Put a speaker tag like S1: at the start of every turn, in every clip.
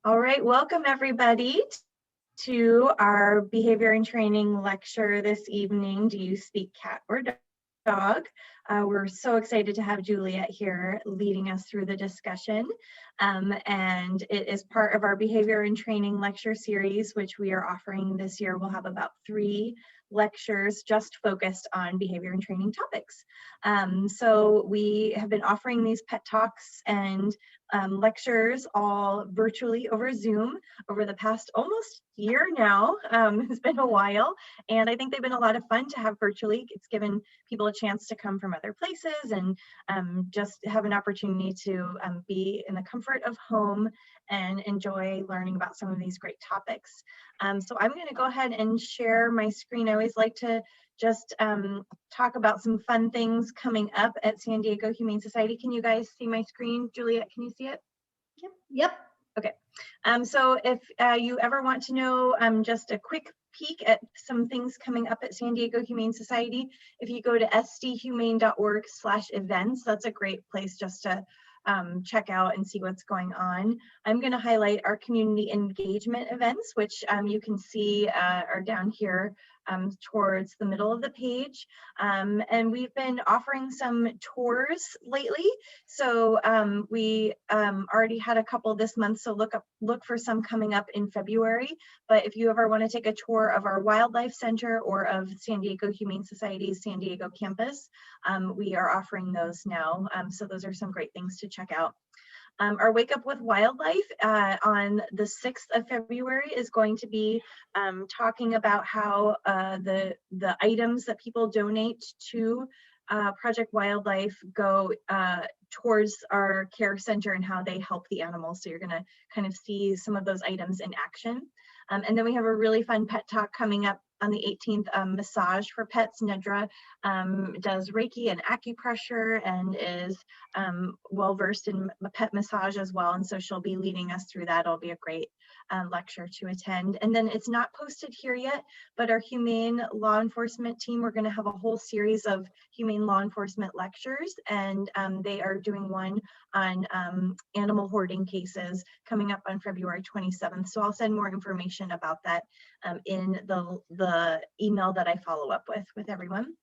S1: All right, welcome everybody to our behavior and training lecture this evening. Do you speak cat or dog? We're so excited to have Juliette here leading us through the discussion. And it is part of our behavior and training lecture series, which we are offering this year. We'll have about 3 lectures just focused on behavior and training topics. So we have been offering these pet talks and lectures all virtually over Zoom over the past almost year now. It's been a while, and I think they've been a lot of fun to have virtually. It's given people a chance to come from other places and just have an opportunity to be in the comfort of home and enjoy learning about some of these great topics. So I'm going to go ahead and share my screen. I always like to just talk about some fun things coming up at San Diego Humane Society. Can you guys see my screen? Juliette, can you see it?
S2: Yep.
S1: Okay. So if you ever want to know just a quick peek at some things coming up at San Diego Humane Society, if you go to sdhumane.org/events, that's a great place just to check out and see what's going on. I'm going to highlight our community engagement events, which you can see are down here towards the middle of the page. And we've been offering some tours lately. So we already had a couple this month, so look for some coming up in February. But if you ever want to take a tour of our wildlife center or of San Diego Humane Society's San Diego campus, we are offering those now. So those are some great things to check out. Our Wake Up with Wildlife on the 6th of February is going to be talking about how the items that people donate to Project Wildlife go towards our care center and how they help the animals. So you're going to kind of see some of those items in action. And then we have a really fun pet talk coming up on the 18th, massage for pets. Nedra does Reiki and acupressure and is well-versed in pet massage as well. And so she'll be leading us through that. It'll be a great lecture to attend. And then it's not posted here yet, but our humane law enforcement team, we're going to have a whole series of humane law enforcement lectures, and they are doing one on animal hoarding cases coming up on February 27th. So I'll send more information about that in the email that I follow up with everyone.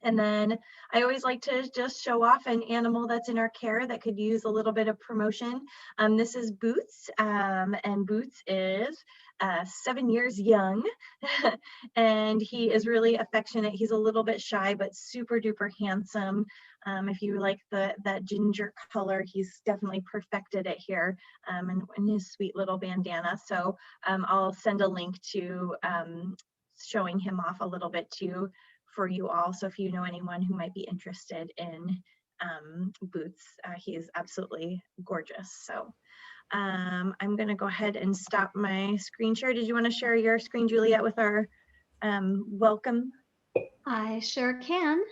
S1: And then I always like to just show off an animal that's in our care that could use a little bit of promotion. This is Boots, and Boots is 7 years young, and he is really affectionate. He's a little bit shy, but super duper handsome. If you like that ginger color, he's definitely perfected it here, and his sweet little bandana. So I'll send a link to showing him off a little bit too for you all. So if you know anyone who might be interested in Boots, he is absolutely gorgeous. So I'm going to go ahead and stop my screen share. Did you want to share your screen, Juliette, with our welcome?
S2: I sure can.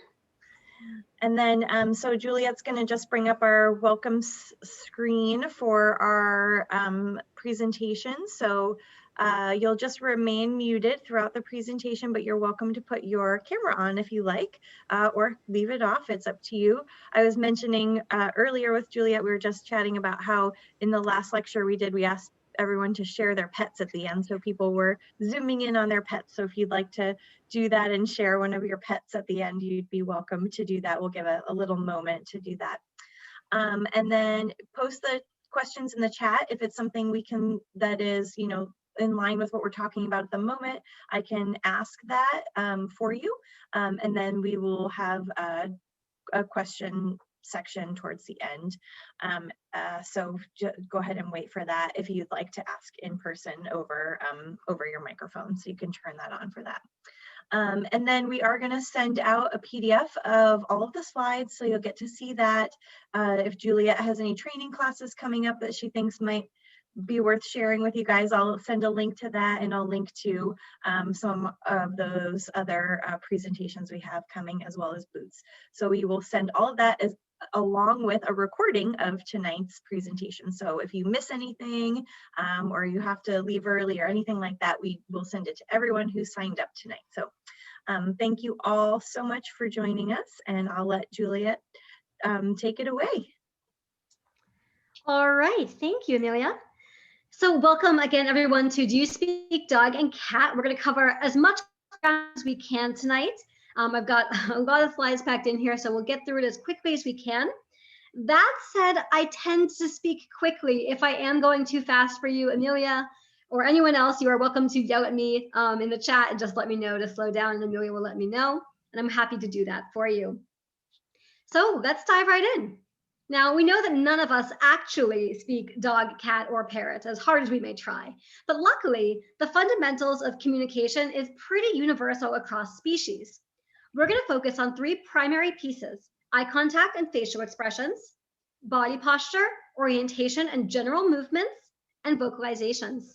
S1: And then, so Juliette's going to just bring up our welcome screen for our presentation. So you'll just remain muted throughout the presentation, but you're welcome to put your camera on if you like, or leave it off. It's up to you. I was mentioning earlier with Juliette, we were just chatting about how in the last lecture we asked everyone to share their pets at the end. So people were zooming in on their pets. So if you'd like to do that and share one of your pets at the end, you'd be welcome to do that. We'll give a little moment to do that. And then post the questions in the chat. If it's something that is, in line with what we're talking about at the moment, I can ask that for you. And then we will have a question section towards the end. So go ahead and wait for that if you'd like to ask in person over your microphone. So you can turn that on for that. And then we are going to send out a PDF of all of the slides, so you'll get to see that. If Juliette has any training classes coming up that she thinks might be worth sharing with you guys, I'll send a link to that, and I'll link to some of those other presentations we have coming, as well as Boots. So we will send all of that along with a recording of tonight's presentation. So if you miss anything or you have to leave early or anything like that, we will send it to everyone who signed up tonight. So thank you all so much for joining us, and I'll let Juliette take it away.
S2: All right, thank you, Amelia. So welcome again, everyone, to Do You Speak Dog and Cat? We're going to cover as much as we can tonight. I've got a lot of slides packed in here, so we'll get through it as quickly as we can. That said, I tend to speak quickly. If I am going too fast for you, Amelia, or anyone else, you are welcome to yell at me in the chat and just let me know to slow down, and Amelia will let me know, and I'm happy to do that for you. So let's dive right in. Now, we know that none of us actually speak dog, cat, or parrot, as hard as we may try. But luckily, the fundamentals of communication is pretty universal across species. We're going to focus on three primary pieces: eye contact and facial expressions, body posture, orientation and general movements, and vocalizations.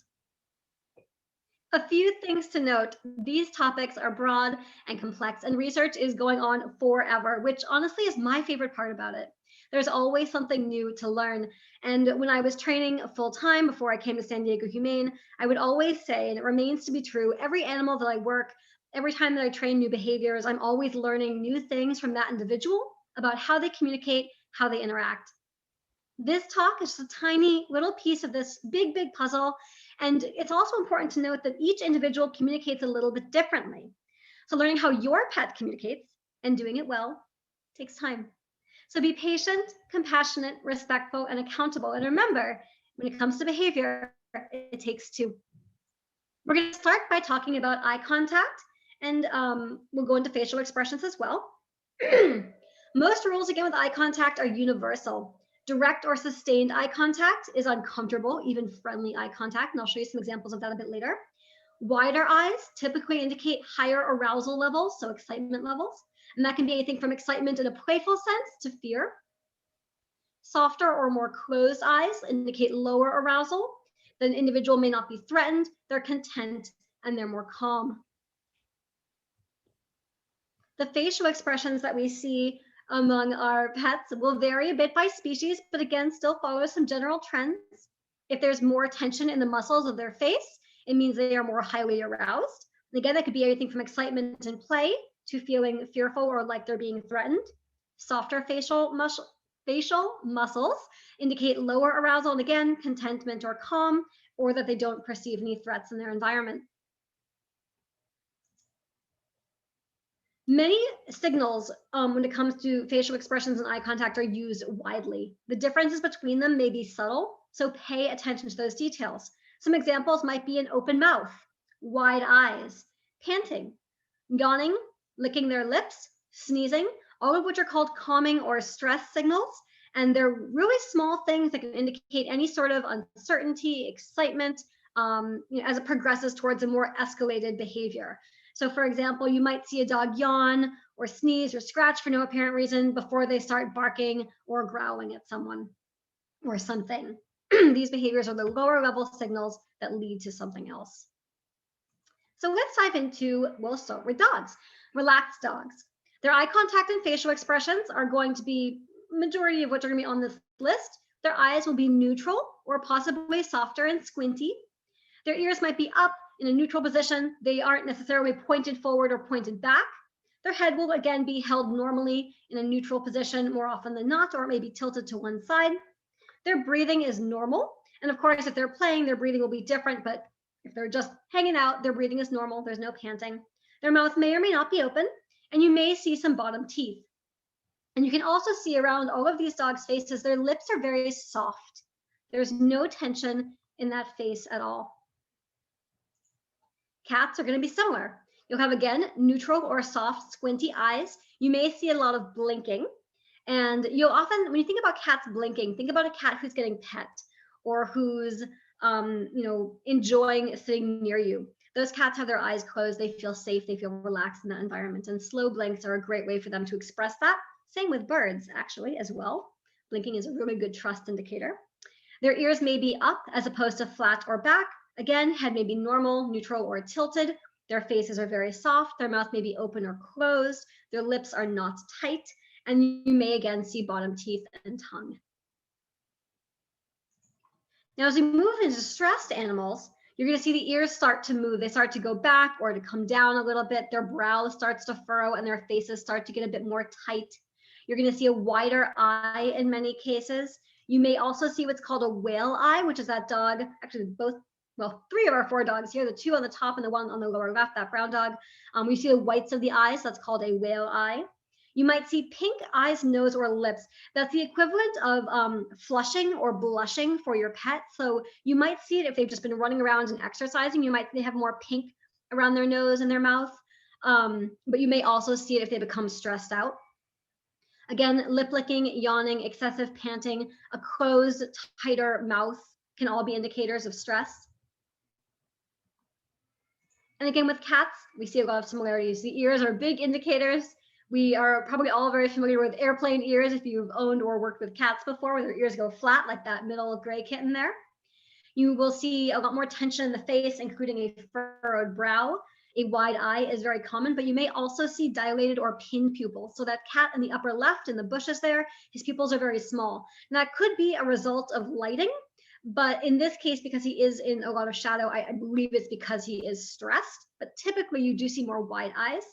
S2: A few things to note: these topics are broad and complex, and research is going on forever, which honestly is my favorite part about it. There's always something new to learn. And when I was training full-time before I came to San Diego Humane, I would always say, and it remains to be true, every animal that I work, every time that I train new behaviors, I'm always learning new things from that individual about how they communicate, how they interact. This talk is just a tiny little piece of this big, big puzzle. And it's also important to note that each individual communicates a little bit differently. So learning how your pet communicates and doing it well takes time. So be patient, compassionate, respectful, and accountable. And remember, when it comes to behavior, it takes two. We're going to start by talking about eye contact, and we'll go into facial expressions as well. Most rules, again, with eye contact are universal. Direct or sustained eye contact is uncomfortable, even friendly eye contact, and I'll show you some examples of that a bit later. Wider eyes typically indicate higher arousal levels, so excitement levels. And that can be anything from excitement in a playful sense to fear. Softer or more closed eyes indicate lower arousal. The individual may not be threatened, they're content, and they're more calm. The facial expressions that we see among our pets will vary a bit by species, but again, still follow some general trends. If there's more tension in the muscles of their face, it means they are more highly aroused. And again, that could be anything from excitement and play to feeling fearful or like they're being threatened. Softer facial muscles indicate lower arousal, and again, contentment or calm, or that they don't perceive any threats in their environment. Many signals when it comes to facial expressions and eye contact are used widely. The differences between them may be subtle, so pay attention to those details. Some examples might be an open mouth, wide eyes, panting, yawning, licking their lips, sneezing, all of which are called calming or stress signals. And they're really small things that can indicate any sort of uncertainty, excitement, as it progresses towards a more escalated behavior. So for example, you might see a dog yawn or sneeze or scratch for no apparent reason before they start barking or growling at someone or something. These behaviors are the lower level signals that lead to something else. So let's dive into, we'll start with dogs. Relaxed dogs. Their eye contact and facial expressions are going to be, majority of which are going to be on this list. Their eyes will be neutral or possibly softer and squinty. Their ears might be up in a neutral position. They aren't necessarily pointed forward or pointed back. Their head will again be held normally in a neutral position more often than not, or maybe tilted to one side. Their breathing is normal. And of course, if they're playing, their breathing will be different, but if they're just hanging out, their breathing is normal. There's no panting. Their mouth may or may not be open, and you may see some bottom teeth. And you can also see around all of these dogs' faces, their lips are very soft. There's no tension in that face at all. Cats are going to be similar. You'll have, again, neutral or soft, squinty eyes. You may see a lot of blinking. And you'll often, when you think about cats blinking, think about a cat who's getting pet or who's enjoying sitting near you. Those cats have their eyes closed. They feel safe. They feel relaxed in that environment. And slow blinks are a great way for them to express that. Same with birds, actually, as well. Blinking is a really good trust indicator. Their ears may be up as opposed to flat or back. Again, head may be normal, neutral, or tilted. Their faces are very soft. Their mouth may be open or closed. Their lips are not tight. And you may again see bottom teeth and tongue. Now, as we move into stressed animals, you're going to see the ears start to move. They start to go back or to come down a little bit. Their brow starts to furrow and their faces start to get a bit more tight. You're going to see a wider eye in many cases. You may also see what's called a whale eye, which is that dog, actually both, well, 3 of our 4 dogs here, the 2 on the top and the 1 on the lower left, that brown dog. We see the whites of the eyes, so that's called a whale eye. You might see pink eyes, nose, or lips. That's the equivalent of flushing or blushing for your pet. So you might see it if they've just been running around and exercising. They have more pink around their nose and their mouth. But you may also see it if they become stressed out. Again, lip licking, yawning, excessive panting, a closed, tighter mouth can all be indicators of stress. And again, with cats, we see a lot of similarities. The ears are big indicators. We are probably all very familiar with airplane ears if you've owned or worked with cats before, where their ears go flat like that middle gray kitten there. You will see a lot more tension in the face, including a furrowed brow. A wide eye is very common, but you may also see dilated or pinned pupils. So that cat in the upper left in the bushes there, his pupils are very small. And that could be a result of lighting, but in this case, because he is in a lot of shadow, I believe it's because he is stressed, but typically you do see more wide eyes.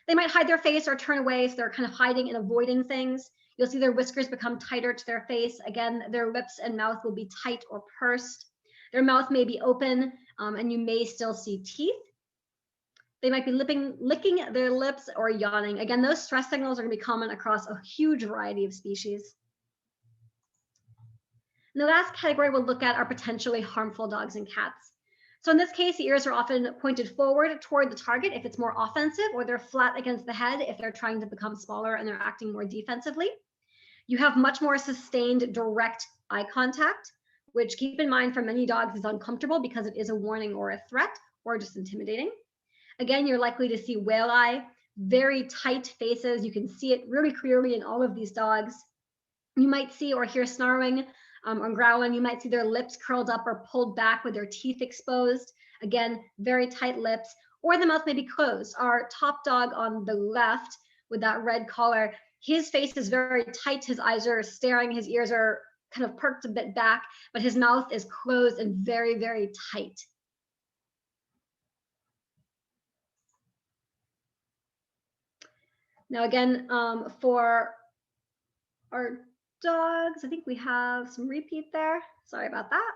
S2: They might hide their face or turn away, so they're kind of hiding and avoiding things. You'll see their whiskers become tighter to their face. Again, their lips and mouth will be tight or pursed. Their mouth may be open, and you may still see teeth. They might be licking their lips or yawning. Again, those stress signals are going to be common across a huge variety of species. And the last category we'll look at are potentially harmful dogs and cats. So in this case, the ears are often pointed forward toward the target if it's more offensive, or they're flat against the head if they're trying to become smaller and they're acting more defensively. You have much more sustained direct eye contact, which, keep in mind, for many dogs is uncomfortable because it is a warning or a threat or just intimidating. Again, you're likely to see whale eye, very tight faces. You can see it really clearly in all of these dogs. You might see or hear snarling or growling. You might see their lips curled up or pulled back with their teeth exposed. Again, very tight lips, or the mouth may be closed. Our top dog on the left with that red collar, his face is very tight. His eyes are staring. His ears are kind of perked a bit back, but his mouth is closed and very, very tight. Now again, for our dogs, I think we have some repeat there. Sorry about that.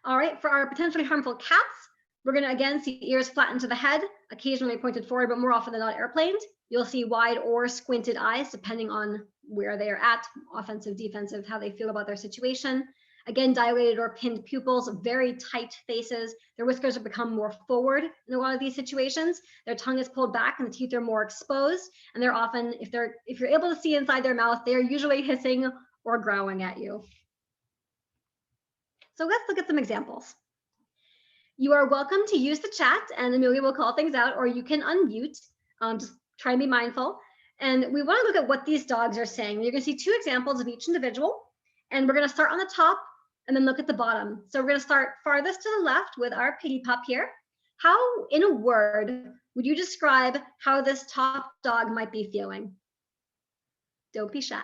S2: All right, for our potentially harmful cats, we're going to again see ears flattened to the head, occasionally pointed forward, but more often than not airplaned. You'll see wide or squinted eyes, depending on where they are at, offensive, defensive, how they feel about their situation. Again, dilated or pinned pupils, very tight faces. Their whiskers have become more forward in a lot of these situations. Their tongue is pulled back and the teeth are more exposed. And they're often, if you're able to see inside their mouth, they're usually hissing or growling at you. So let's look at some examples. You are welcome to use the chat and Amelia will call things out, or you can unmute. Just try and be mindful. And we want to look at what these dogs are saying. You're going to see 2 examples of each individual. And we're going to start on the top and then look at the bottom. So we're going to start farthest to the left with our piggy pup here. How, in a word, would you describe how this top dog might be feeling? Don't be shy.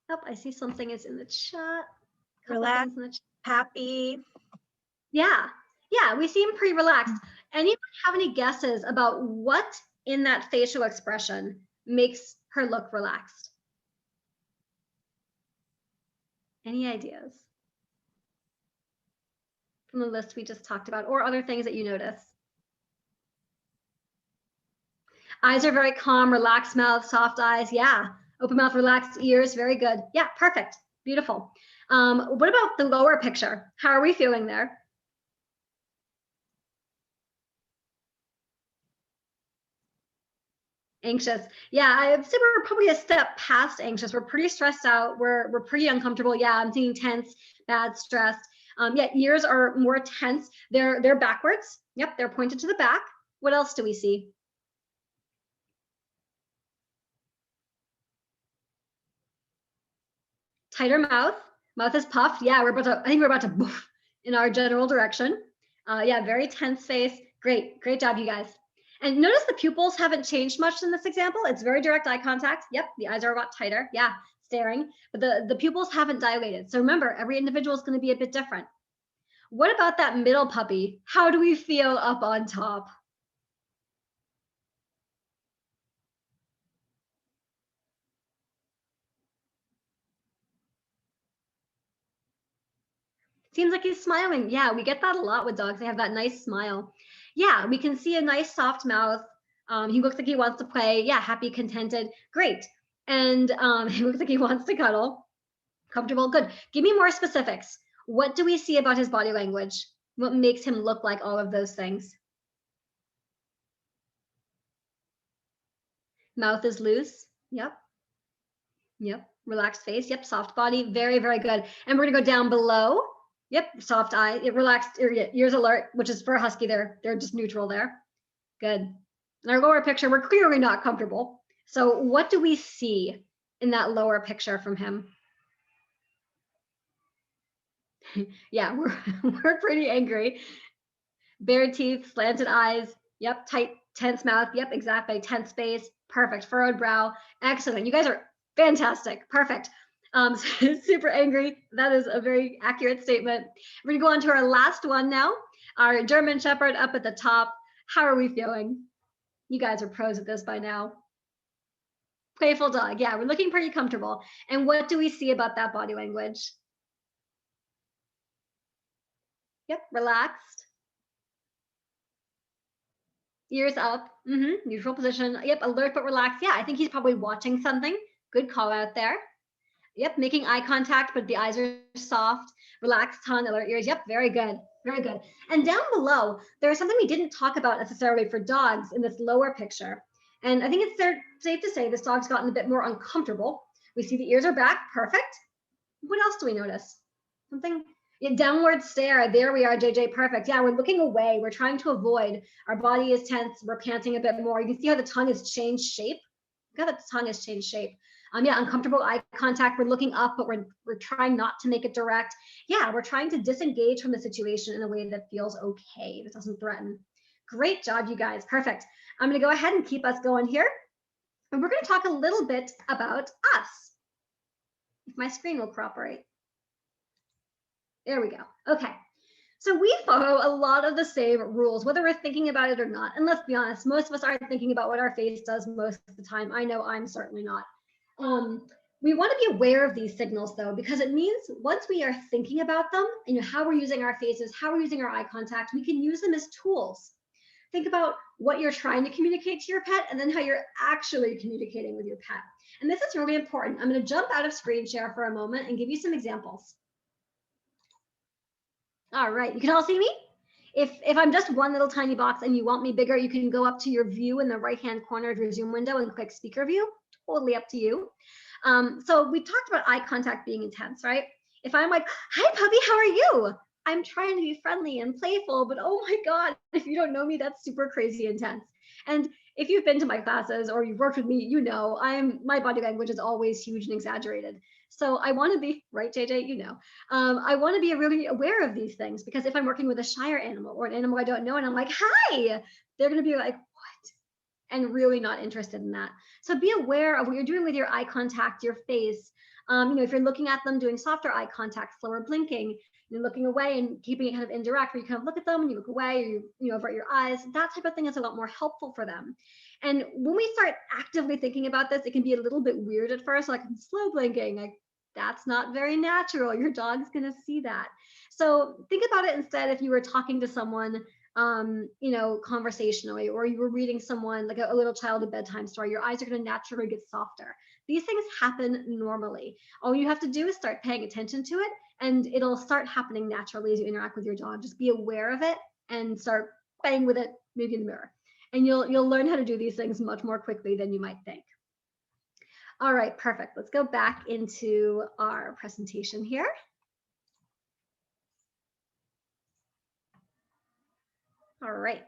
S2: Oh, I see something is in the chat.
S1: Relaxed, happy.
S2: Yeah, we seem pretty relaxed. Anyone have any guesses about what in that facial expression makes her look relaxed? Any ideas from the list we just talked about, or other things that you notice? Eyes are very calm, relaxed mouth, soft eyes. Yeah, open mouth, relaxed ears. Very good. Yeah, perfect. Beautiful. What about the lower picture? How are we feeling there? Anxious. Yeah, I'd say we're probably a step past anxious. We're pretty stressed out. We're pretty uncomfortable. Yeah, I'm seeing tense, bad, stressed. Yeah, ears are more tense. They're backwards. Yep, they're pointed to the back. What else do we see? Tighter mouth. Mouth is puffed. Yeah, I think we're about to boof in our general direction. Yeah, very tense face. Great job, you guys. And notice the pupils haven't changed much in this example. It's very direct eye contact. Yep, the eyes are a lot tighter. Yeah, staring. But the pupils haven't dilated. So remember, every individual is going to be a bit different. What about that middle puppy? How do we feel up on top? Seems like he's smiling. Yeah, we get that a lot with dogs. They have that nice smile. Yeah, we can see a nice soft mouth. He looks like he wants to play. Yeah, happy, contented. Great. And he looks like he wants to cuddle. Comfortable. Good. Give me more specifics. What do we see about his body language? What makes him look like all of those things? Mouth is loose. Yep. Yep. Relaxed face. Yep. Soft body. Very, very good. And we're going to go down below. Yep, soft eye, relaxed, ears alert, which is for a husky. They're just neutral there. Good. In our lower picture, we're clearly not comfortable. So what do we see in that lower picture from him? Yeah, we're pretty angry. Bared teeth, slanted eyes. Yep, tight, tense mouth. Yep, exactly. Tense face. Perfect. Furrowed brow. Excellent. You guys are fantastic. Perfect. Super angry. That is a very accurate statement. We're gonna go on to our last one now. Our German Shepherd up at the top. How are we feeling? You guys are pros at this by now. Playful dog. Yeah, we're looking pretty comfortable. And what do we see about that body language? Yep, relaxed. Ears up. Neutral position. Yep, alert but relaxed. Yeah, I think he's probably watching something. Good call out there. Yep, making eye contact, but the eyes are soft, relaxed tongue, alert ears. Yep, very good, very good. And down below, there's something we didn't talk about necessarily for dogs in this lower picture. And I think it's safe to say this dog's gotten a bit more uncomfortable. We see the ears are back, perfect. What else do we notice? Something, yeah, downward stare. There we are, JJ, perfect. Yeah, we're looking away. We're trying to avoid. Our body is tense. We're panting a bit more. You can see how the tongue has changed shape. Look how the tongue has changed shape. Yeah, uncomfortable eye contact. We're looking up, but we're trying not to make it direct. Yeah, we're trying to disengage from the situation in a way that feels okay, that doesn't threaten. Great job, you guys. Perfect. I'm going to go ahead and keep us going here. And we're going to talk a little bit about us. If my screen will cooperate. There we go. Okay. So we follow a lot of the same rules, whether we're thinking about it or not. And let's be honest, most of us aren't thinking about what our face does most of the time. I know I'm certainly not. We want to be aware of these signals though, because it means once we are thinking about them and how we're using our faces, how we're using our eye contact, we can use them as tools. Think about what you're trying to communicate to your pet and then how you're actually communicating with your pet. And this is really important. I'm going to jump out of screen share for a moment and give you some examples. All right, you can all see me? If I'm just one little tiny box and you want me bigger, you can go up to your view in the right-hand corner of your Zoom window and click speaker view. Totally up to you. So we talked about eye contact being intense, right? If I'm like, hi puppy, how are you? I'm trying to be friendly and playful, but oh my God, if you don't know me, that's super crazy intense. And if you've been to my classes or you've worked with me, you know, my body language is always huge and exaggerated. So I want to be, right, JJ, you know, I want to be really aware of these things because if I'm working with a shyer animal or an animal I don't know and I'm like, hi, they're going to be like, what? And really not interested in that. So be aware of what you're doing with your eye contact, your face. You know, if you're looking at them doing softer eye contact, slower blinking, you're looking away and keeping it kind of indirect, where you kind of look at them and you look away, or you avert your eyes. That type of thing is a lot more helpful for them. And when we start actively thinking about this, it can be a little bit weird at first, like slow blinking, like that's not very natural. Your dog's going to see that. So think about it instead if you were talking to someone, you know, conversationally, or you were reading someone like a little child a bedtime story, your eyes are going to naturally get softer. These things happen normally. All you have to do is start paying attention to it, and it'll start happening naturally as you interact with your dog. Just be aware of it and start playing with it, maybe in the mirror. And you'll learn how to do these things much more quickly than you might think. All right, perfect. Let's go back into our presentation here. All right.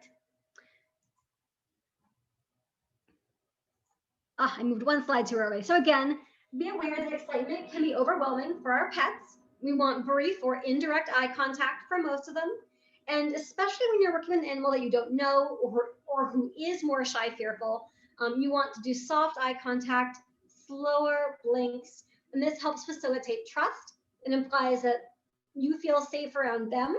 S2: I moved one slide too early. So again, be aware that excitement can be overwhelming for our pets. We want brief or indirect eye contact for most of them. And especially when you're working with an animal that you don't know or who is more shy, fearful, you want to do soft eye contact, slower blinks, and this helps facilitate trust. It implies that you feel safe around them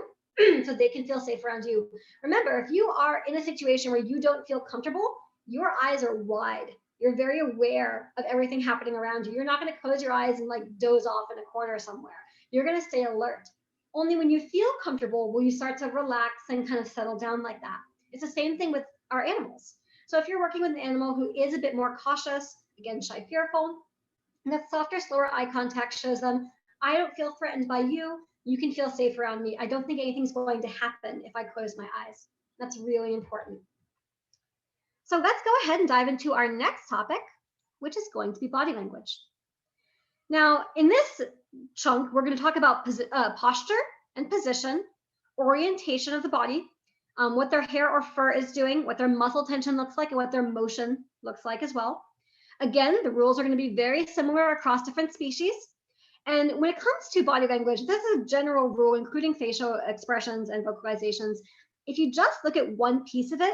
S2: so they can feel safe around you. Remember, if you are in a situation where you don't feel comfortable, your eyes are wide. You're very aware of everything happening around you. You're not going to close your eyes and like doze off in a corner somewhere. You're going to stay alert. Only when you feel comfortable will you start to relax and kind of settle down like that. It's the same thing with our animals. So if you're working with an animal who is a bit more cautious, again, shy, fearful, and that softer, slower eye contact shows them, I don't feel threatened by you. You can feel safe around me. I don't think anything's going to happen if I close my eyes. That's really important. So let's go ahead and dive into our next topic, which is going to be body language. Now, in this chunk, we're going to talk about posture and position, orientation of the body, what their hair or fur is doing, what their muscle tension looks like, and what their motion looks like as well. Again, the rules are going to be very similar across different species. And when it comes to body language, this is a general rule, including facial expressions and vocalizations. If you just look at one piece of it,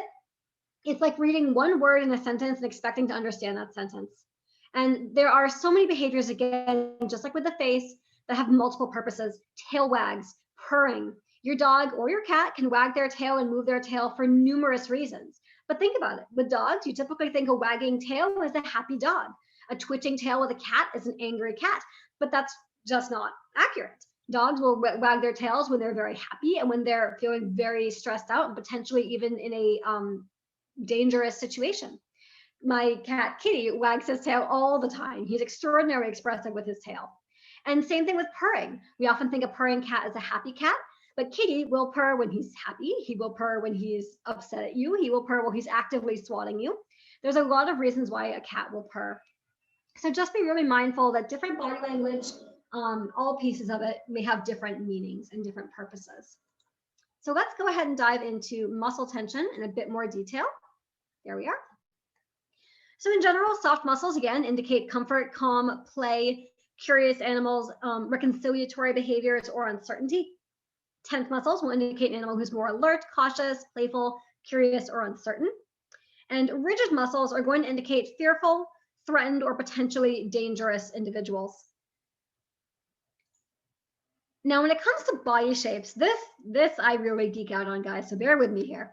S2: it's like reading one word in a sentence and expecting to understand that sentence. And there are so many behaviors, again, just like with the face, that have multiple purposes. Tail wags, purring. Your dog or your cat can wag their tail and move their tail for numerous reasons. But think about it. With dogs, you typically think a wagging tail is a happy dog. A twitching tail with a cat is an angry cat. But that's just not accurate. Dogs will wag their tails when they're very happy and when they're feeling very stressed out and potentially even in a dangerous situation. My cat Kitty wags his tail all the time. He's extraordinarily expressive with his tail. And same thing with purring. We often think a purring cat is a happy cat, but Kitty will purr when he's happy. He will purr when he's upset at you. He will purr while he's actively swatting you. There's a lot of reasons why a cat will purr. So just be really mindful that different body language, all pieces of it may have different meanings and different purposes. So let's go ahead and dive into muscle tension in a bit more detail. There we are. So in general, soft muscles, again, indicate comfort, calm, play, curious animals, reconciliatory behaviors, or uncertainty. Tense muscles will indicate an animal who's more alert, cautious, playful, curious, or uncertain. And rigid muscles are going to indicate fearful, threatened, or potentially dangerous individuals. Now, when it comes to body shapes, this I really geek out on, guys, so bear with me here.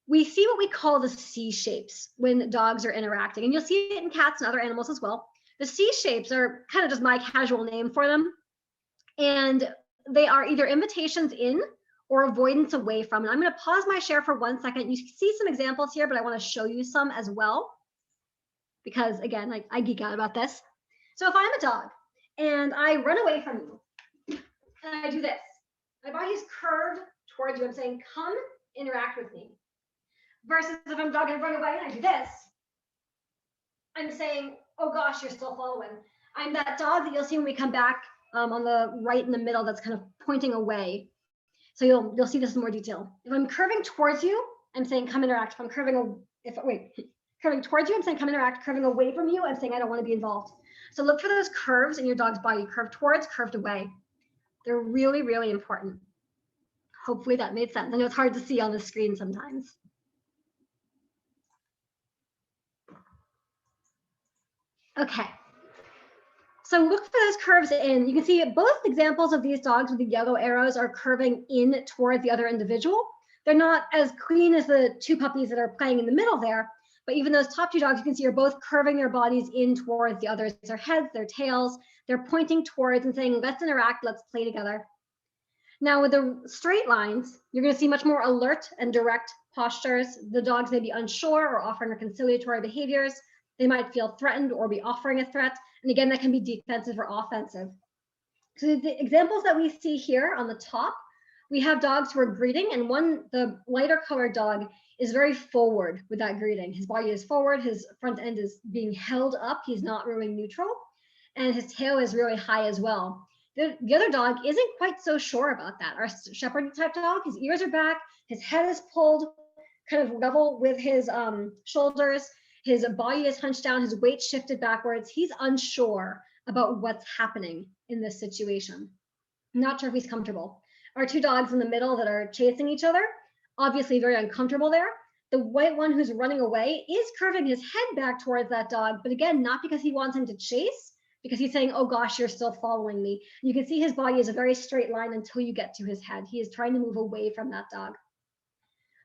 S2: We see what we call the C shapes when dogs are interacting, and you'll see it in cats and other animals as well. The C shapes are kind of just my casual name for them, and they are either invitations in or avoidance away from. And I'm going to pause my share for 1 second. You see some examples here, but I want to show you some as well, because again, like I geek out about this. So if I'm a dog and I run away from you and I do this, my body's curved towards you. I'm saying, come interact with me. Versus if I'm a dog and I run away and I do this, I'm saying, oh gosh, you're still following. I'm that dog that you'll see when we come back on the right in the middle that's kind of pointing away. So you'll see this in more detail. If I'm curving towards you, I'm saying come interact. If I'm curving towards you, I'm saying come interact. Curving away from you, I'm saying I don't want to be involved. So look for those curves in your dog's body. Curved towards, curved away. They're really, really important. Hopefully that made sense. I know it's hard to see on the screen sometimes. Okay. So look for those curves in. You can see both examples of these dogs with the yellow arrows are curving in towards the other individual. They're not as clean as the two puppies that are playing in the middle there, but even those top two dogs you can see are both curving their bodies in towards the others, their heads, their tails. They're pointing towards and saying, let's interact, let's play together. Now with the straight lines, you're going to see much more alert and direct postures. The dogs may be unsure or offering reconciliatory behaviors. They might feel threatened or be offering a threat. And again, that can be defensive or offensive. So the examples that we see here on the top, we have dogs who are greeting, and the lighter colored dog is very forward with that greeting. His body is forward, his front end is being held up. He's not really neutral, and his tail is really high as well. The other dog isn't quite so sure about that. Our shepherd type dog, his ears are back, his head is pulled kind of level with his shoulders. His body is hunched down, his weight shifted backwards. He's unsure about what's happening in this situation. Not sure if he's comfortable. Our two dogs in the middle that are chasing each other, obviously very uncomfortable there. The white one who's running away is curving his head back towards that dog, but again, not because he wants him to chase, because he's saying, oh gosh, you're still following me. You can see his body is a very straight line until you get to his head. He is trying to move away from that dog.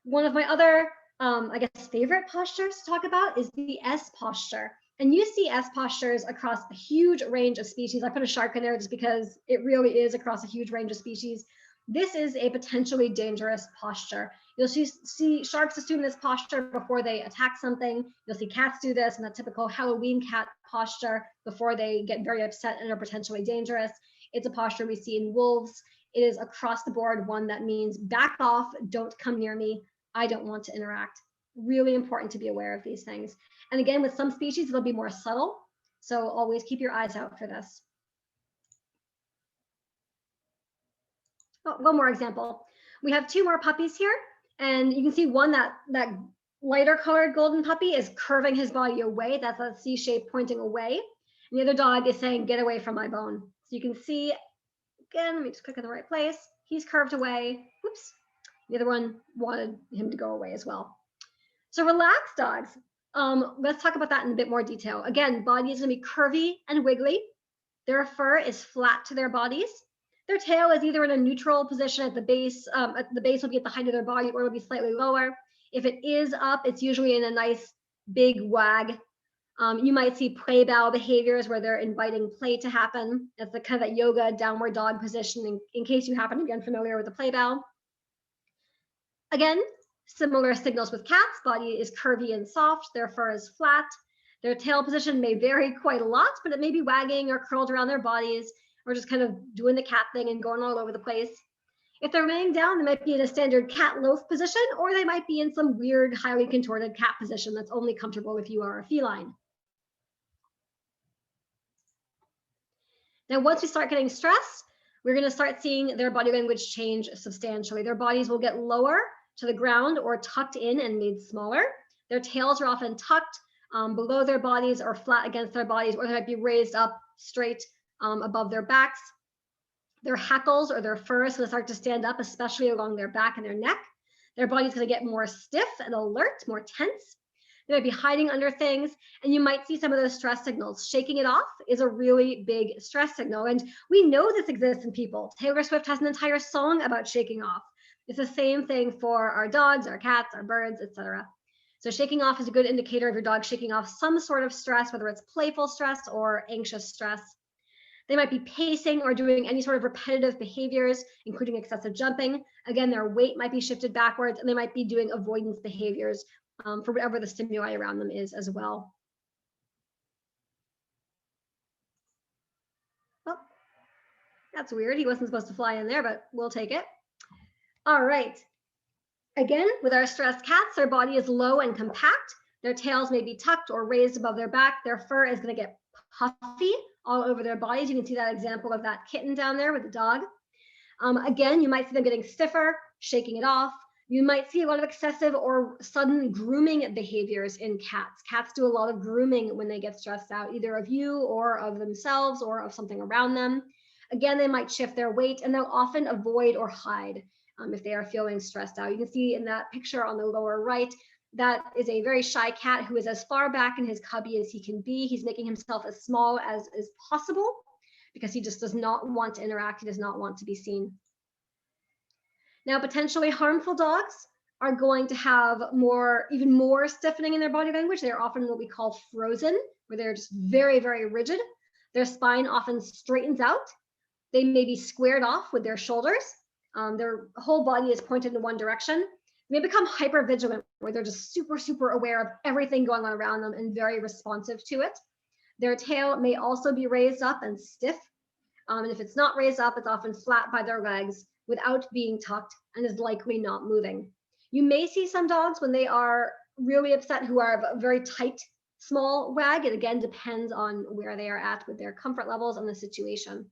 S2: One of my other, I guess, favorite postures to talk about is the S posture. And you see S postures across a huge range of species. I put a shark in there just because it really is across a huge range of species. This is a potentially dangerous posture. You'll see sharks assume this posture before they attack something. You'll see cats do this in that typical Halloween cat posture before they get very upset and are potentially dangerous. It's a posture we see in wolves. It is across the board one that means back off, don't come near me, I don't want to interact. Really important to be aware of these things. And again, with some species, it'll be more subtle. So always keep your eyes out for this. Oh, one more example. We have two more puppies here, and you can see one that lighter colored golden puppy is curving his body away. That's a C shape pointing away. And the other dog is saying, get away from my bone. So you can see, again, let me just click in the right place. He's curved away. Whoops. The other one wanted him to go away as well. So relaxed dogs, let's talk about that in a bit more detail. Again, body is going to be curvy and wiggly. Their fur is flat to their bodies. Their tail is either in a neutral position at the base. At the base will be at the height of their body, or it'll be slightly lower. If it is up, it's usually in a nice big wag. You might see play bow behaviors where they're inviting play to happen. That's the kind of that yoga downward dog position in case you happen to be unfamiliar with the play bow. Again, similar signals with cats. Body is curvy and soft. Their fur is flat. Their tail position may vary quite a lot, but it may be wagging or curled around their bodies, or just kind of doing the cat thing and going all over the place. If they're laying down, they might be in a standard cat loaf position, or they might be in some weird, highly contorted cat position that's only comfortable if you are a feline. Now, once we start getting stressed, we're going to start seeing their body language change substantially. Their bodies will get lower to the ground or tucked in and made smaller. Their tails are often tucked below their bodies or flat against their bodies, or they might be raised up straight above their backs. Their hackles or their fur is going to start to stand up, especially along their back and their neck. Their body's going to get more stiff and alert, more tense. They might be hiding under things, and you might see some of those stress signals. Shaking it off is a really big stress signal, and we know this exists in people. Taylor Swift has an entire song about shaking off. It's the same thing for our dogs, our cats, our birds, etc. So shaking off is a good indicator of your dog shaking off some sort of stress, whether it's playful stress or anxious stress. They might be pacing or doing any sort of repetitive behaviors, including excessive jumping. Again, their weight might be shifted backwards, and they might be doing avoidance behaviors for whatever the stimuli around them is as well. Well, that's weird. He wasn't supposed to fly in there, but we'll take it. All right. Again, with our stressed cats, their body is low and compact. Their tails may be tucked or raised above their back. Their fur is going to get puffy all over their bodies. You can see that example of that kitten down there with the dog. Again, you might see them getting stiffer, shaking it off. You might see a lot of excessive or sudden grooming behaviors in cats. Cats do a lot of grooming when they get stressed out, either of you or of themselves or of something around them. Again, they might shift their weight, and they'll often avoid or hide if they are feeling stressed out. You can see in that picture on the lower right, that is a very shy cat who is as far back in his cubby as he can be. He's making himself as small as is possible because he just does not want to interact. He does not want to be seen. Now, potentially harmful dogs are going to have even more stiffening in their body language. They're often what we call frozen, where they're just very, very rigid. Their spine often straightens out. They may be squared off with their shoulders. Their whole body is pointed in one direction. They become hypervigilant, where they're just super, super aware of everything going on around them and very responsive to it. Their tail may also be raised up and stiff. And if it's not raised up, it's often flat by their legs without being tucked and is likely not moving. You may see some dogs when they are really upset who are of a very tight, small wag. It again depends on where they are at with their comfort levels and the situation.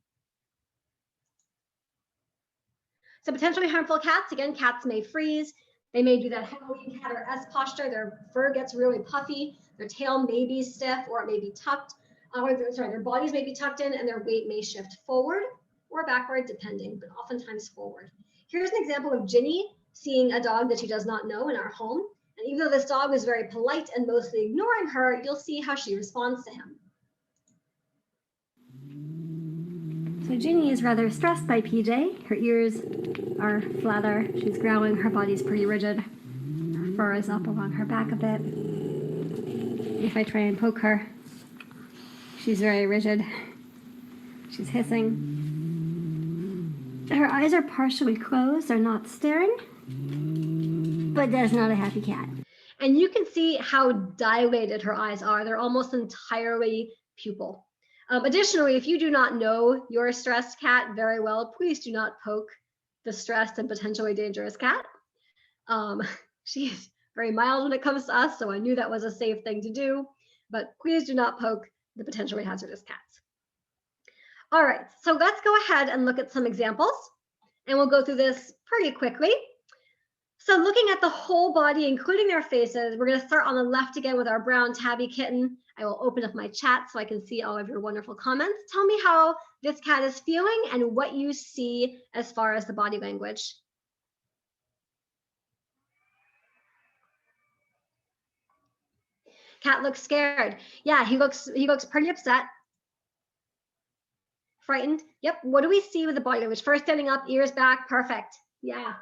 S2: So potentially harmful cats, again, cats may freeze. They may do that Halloween cat or S posture. Their fur gets really puffy. Their tail may be stiff, or it may be tucked. Their bodies may be tucked in, and their weight may shift forward or backward, depending, but oftentimes forward. Here's an example of Ginny seeing a dog that she does not know in our home. And even though this dog was very polite and mostly ignoring her, you'll see how she responds to him. So Jeannie is rather stressed by PJ. Her ears are flatter. She's growling. Her body's pretty rigid. Her fur is up along her back a bit. If I try and poke her, she's very rigid. She's hissing. Her eyes are partially closed. They're not staring. But that's not a happy cat. And you can see how dilated her eyes are. They're almost entirely pupil. Additionally, if you do not know your stressed cat very well, please do not poke the stressed and potentially dangerous cat. She's very mild when it comes to us, so I knew that was a safe thing to do, but please do not poke the potentially hazardous cats. All right, so let's go ahead and look at some examples, and we'll go through this pretty quickly. So looking at the whole body, including their faces, we're going to start on the left again with our brown tabby kitten. I will open up my chat so I can see all of your wonderful comments. Tell me how this cat is feeling and what you see as far as the body language. Cat looks scared. Yeah, he looks pretty upset. Frightened. Yep. What do we see with the body language? First standing up, ears back. Perfect. Yeah.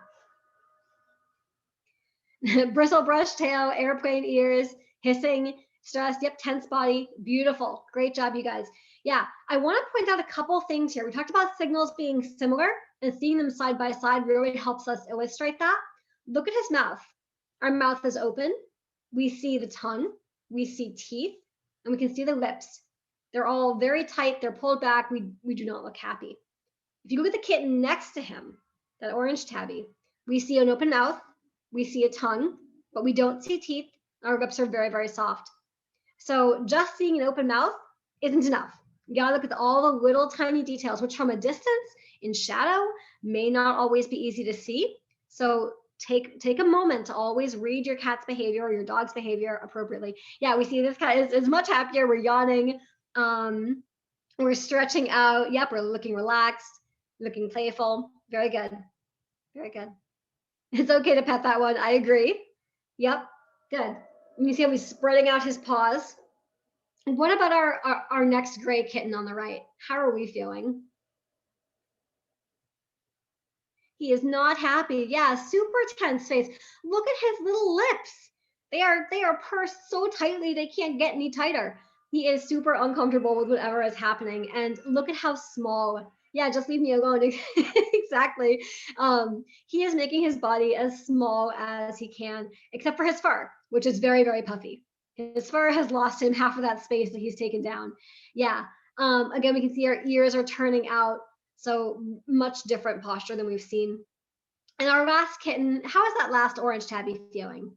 S2: Bristle brush tail, airplane ears, hissing, stressed. Yep, tense body. Beautiful. Great job, you guys. Yeah, I want to point out a couple things here. We talked about signals being similar, and seeing them side by side really helps us illustrate that. Look at his mouth. Our mouth is open. We see the tongue. We see teeth, and we can see the lips. They're all very tight. They're pulled back. We do not look happy. If you look at the kitten next to him, that orange tabby, we see an open mouth. We see a tongue, but we don't see teeth. Our lips are very, very soft. So just seeing an open mouth isn't enough. You gotta look at all the little tiny details, which from a distance in shadow may not always be easy to see. So take a moment to always read your cat's behavior or your dog's behavior appropriately. Yeah, we see this cat is much happier. We're yawning. We're stretching out. Yep, we're looking relaxed, looking playful. Very good. Very good. It's okay to pet that one. I agree. Yep, good. And you see how he's spreading out his paws. And what about our next gray kitten on the right? How are we feeling? He is not happy. Yeah, super tense face. Look at his little lips. They are pursed so tightly they can't get any tighter. He is super uncomfortable with whatever is happening. And look at how small. Yeah, just leave me alone. Exactly. He is making his body as small as he can, except for his fur, which is very, very puffy. His fur has lost him half of that space that he's taken down. Yeah. Again, we can see our ears are turning out. So much different posture than we've seen. And our last kitten, how is that last orange tabby feeling?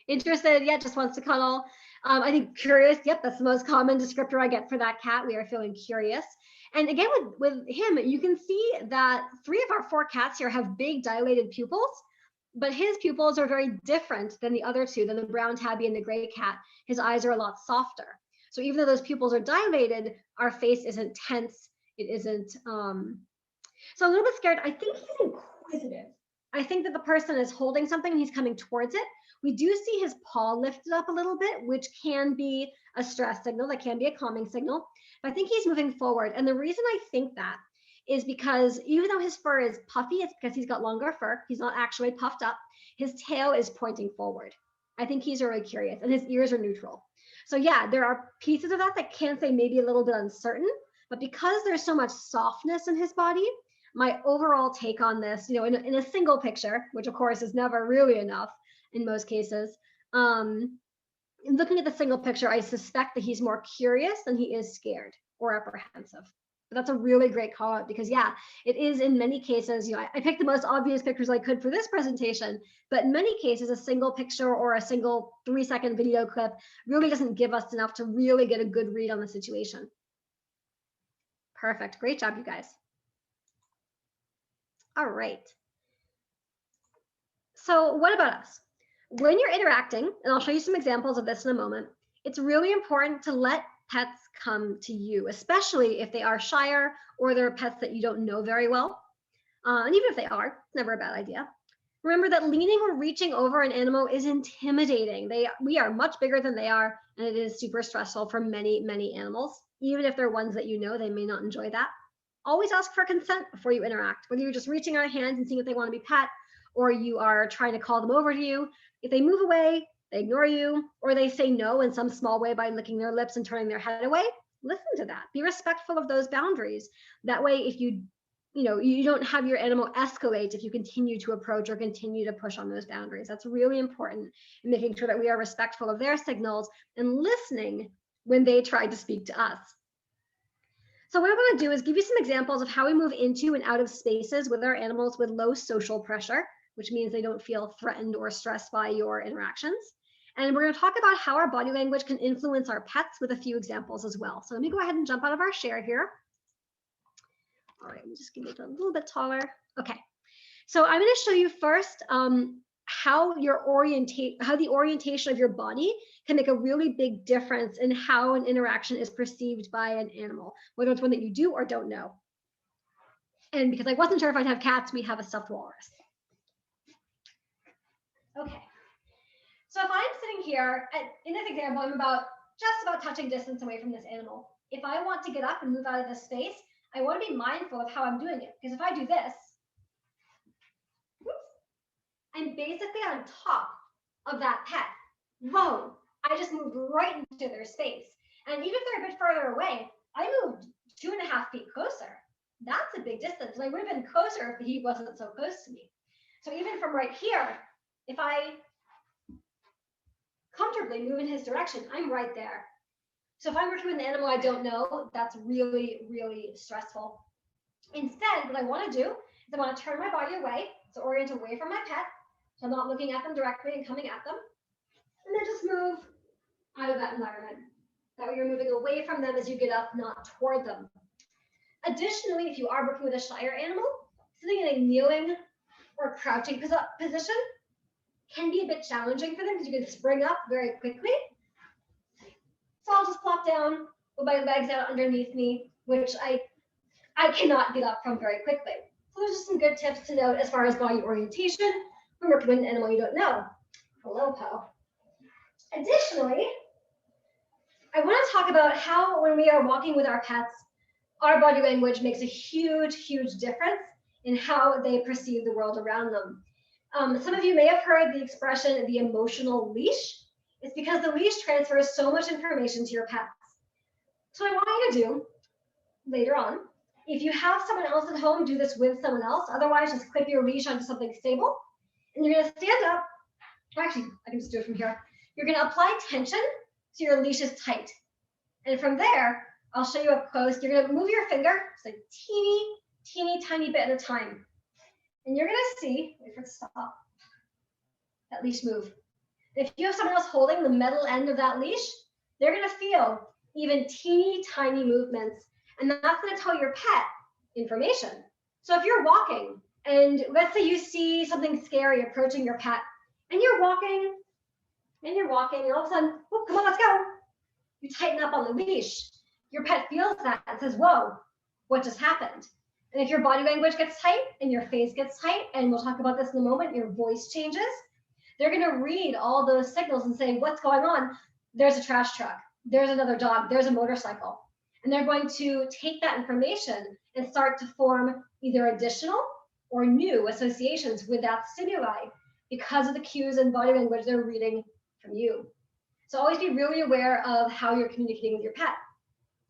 S2: Interested? Yeah, just wants to cuddle. I think curious. Yep, that's the most common descriptor I get for that cat. We are feeling curious. And again, with him, you can see that 3 of our 4 cats here have big dilated pupils, but his pupils are very different than the other 2, than the brown tabby and the gray cat. His eyes are a lot softer. So even though those pupils are dilated, our face isn't tense. It isn't. So a little bit scared. I think he's inquisitive. I think that the person is holding something and he's coming towards it. We do see his paw lifted up a little bit, which can be a stress signal. That can be a calming signal. But I think he's moving forward. And the reason I think that is because even though his fur is puffy, it's because he's got longer fur. He's not actually puffed up. His tail is pointing forward. I think he's really curious, and his ears are neutral. So yeah, there are pieces of that can say maybe a little bit uncertain, but because there's so much softness in his body, my overall take on this, in a single picture, which of course is never really enough in most cases, looking at the single picture, I suspect that he's more curious than he is scared or apprehensive. But that's a really great call out because yeah, it is in many cases, I picked the most obvious pictures I could for this presentation, but in many cases, a single picture or a single 3-second video clip really doesn't give us enough to really get a good read on the situation. Perfect. Great job, you guys. All right. So what about us? When you're interacting, and I'll show you some examples of this in a moment, it's really important to let pets come to you, especially if they are shyer or they're pets that you don't know very well. And even if they are, it's never a bad idea. Remember that leaning or reaching over an animal is intimidating. We are much bigger than they are, and it is super stressful for many, many animals. even if they're ones that you know they may not enjoy that. Always ask for consent before you interact, whether you're just reaching out a hand and seeing if they want to be pet, or you are trying to call them over to you. If they move away, they ignore you, or they say no in some small way by licking their lips and turning their head away, listen to that. Be respectful of those boundaries. That way, if you don't have your animal escalate if you continue to approach or continue to push on those boundaries. That's really important in making sure that we are respectful of their signals and listening when they try to speak to us. So what I'm going to do is give you some examples of how we move into and out of spaces with our animals with low social pressure, which means they don't feel threatened or stressed by your interactions. And we're going to talk about how our body language can influence our pets with a few examples as well. So let me go ahead and jump out of our share here. All right, let me just get it a little bit taller. Okay, so I'm going to show you first how the orientation of your body can make a really big difference in how an interaction is perceived by an animal, whether it's one that you do or don't know. And because I wasn't sure if I'd have cats, we have a stuffed walrus. Okay, so if I'm sitting here, in this example, I'm just about touching distance away from this animal. If I want to get up and move out of this space, I want to be mindful of how I'm doing it, because if I do this, I'm basically on top of that pet. Whoa, I just moved right into their space. And even if they're a bit further away, I moved 2.5 feet closer. That's a big distance. And I would have been closer if he wasn't so close to me. So even from right here, if I comfortably move in his direction, I'm right there. So if I'm working with an animal I don't know, that's really, really stressful. Instead, what I want to do is I want to turn my body away, so orient away from my pet, so I'm not looking at them directly and coming at them, and then just move out of that environment. That way you're moving away from them as you get up, not toward them. Additionally, if you are working with a shyer animal, sitting in a kneeling or crouching position can be a bit challenging for them because you can spring up very quickly. So I'll just plop down with my legs out underneath me, which I cannot get up from very quickly. So those are some good tips to note as far as body orientation when working with an animal you don't know. Hello, Poe. Additionally, I want to talk about how when we are walking with our pets, our body language makes a huge, huge difference in how they perceive the world around them. Some of you may have heard the expression, the emotional leash. It's because the leash transfers so much information to your pets. So what I want you to do later on, if you have someone else at home, do this with someone else. Otherwise, just clip your leash onto something stable. And you're going to stand up. Actually, I can just do it from here. You're going to apply tension so your leash is tight. And from there, I'll show you up close. You're going to move your finger just a teeny, tiny bit at a time. And you're going to see, wait for it to stop, that leash move. If you have someone else holding the metal end of that leash, they're going to feel even teeny tiny movements. And that's going to tell your pet information. So if you're walking and let's say you see something scary approaching your pet and you're walking and all of a sudden, oh, come on, let's go. You tighten up on the leash. Your pet feels that and says, whoa, what just happened? And if your body language gets tight and your face gets tight, and we'll talk about this in a moment, your voice changes, they're going to read all those signals and say, what's going on? There's a trash truck. There's another dog. There's a motorcycle. And they're going to take that information and start to form either additional or new associations with that stimuli because of the cues and body language they're reading from you. So always be really aware of how you're communicating with your pet.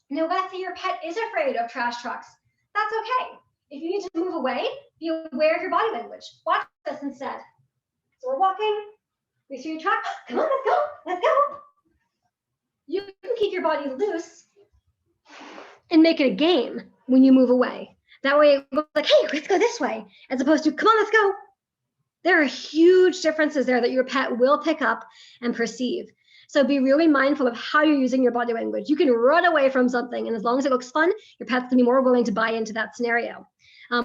S2: Now, let's say your pet is afraid of trash trucks. That's okay. If you need to move away, be aware of your body language. Watch this instead. So we're walking, we see your truck, come on, let's go. You can keep your body loose and make it a game when you move away. That way it goes like, hey, let's go this way, as opposed to, come on, let's go. There are huge differences there that your pet will pick up and perceive. So be really mindful of how you're using your body language. You can run away from something, and as long as it looks fun, your pet's gonna be more willing to buy into that scenario.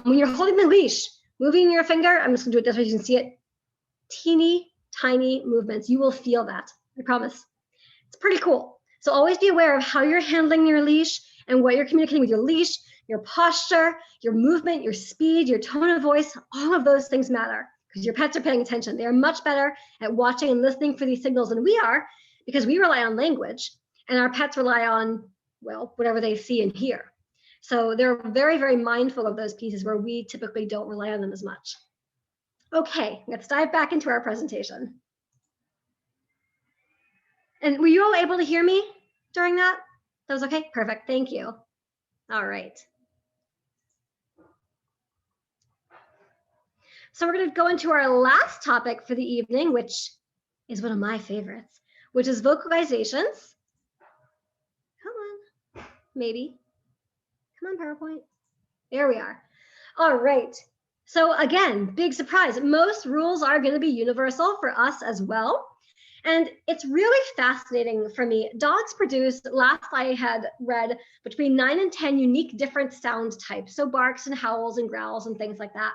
S2: When you're holding the leash, moving your finger, I'm just gonna do it this way so you can see it. Teeny, tiny movements. You will feel that, I promise. It's pretty cool. So always be aware of how you're handling your leash and what you're communicating with your leash, your posture, your movement, your speed, your tone of voice. All of those things matter because your pets are paying attention. They are much better at watching and listening for these signals than we are because we rely on language and our pets rely on well, whatever they see and hear. So they're very, very mindful of those pieces where we typically don't rely on them as much. Okay, let's dive back into our presentation. And were you all able to hear me during that? That was okay? Perfect, thank you. All right. So we're going to go into our last topic for the evening, which is one of my favorites, which is vocalizations. Come on, maybe. Come on, PowerPoint. There we are. All right. So again, big surprise. Most rules are going to be universal for us as well. And it's really fascinating for me. Dogs produce, last I had read, between 9 and 10 unique different sound types. So barks and howls and growls and things like that.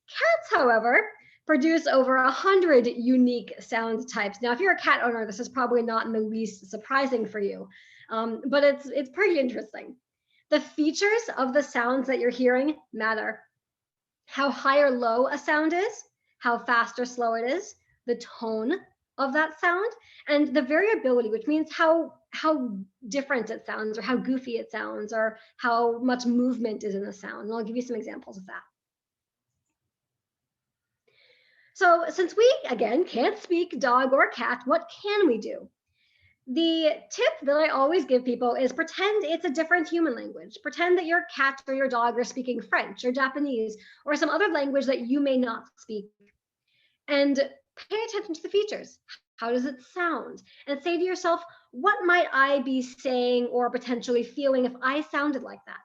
S2: Cats, however, produce over 100 unique sound types. Now, if you're a cat owner, this is probably not in the least surprising for you, but it's pretty interesting. The features of the sounds that you're hearing matter. How high or low a sound is, how fast or slow it is, the tone of that sound, and the variability, which means how different it sounds or how goofy it sounds or how much movement is in the sound. And I'll give you some examples of that. So since we, again, can't speak dog or cat, what can we do? The tip that I always give people is pretend it's a different human language. Pretend that your cat or your dog are speaking French or Japanese or some other language that you may not speak. And pay attention to the features. How does it sound? And say to yourself, what might I be saying or potentially feeling if I sounded like that?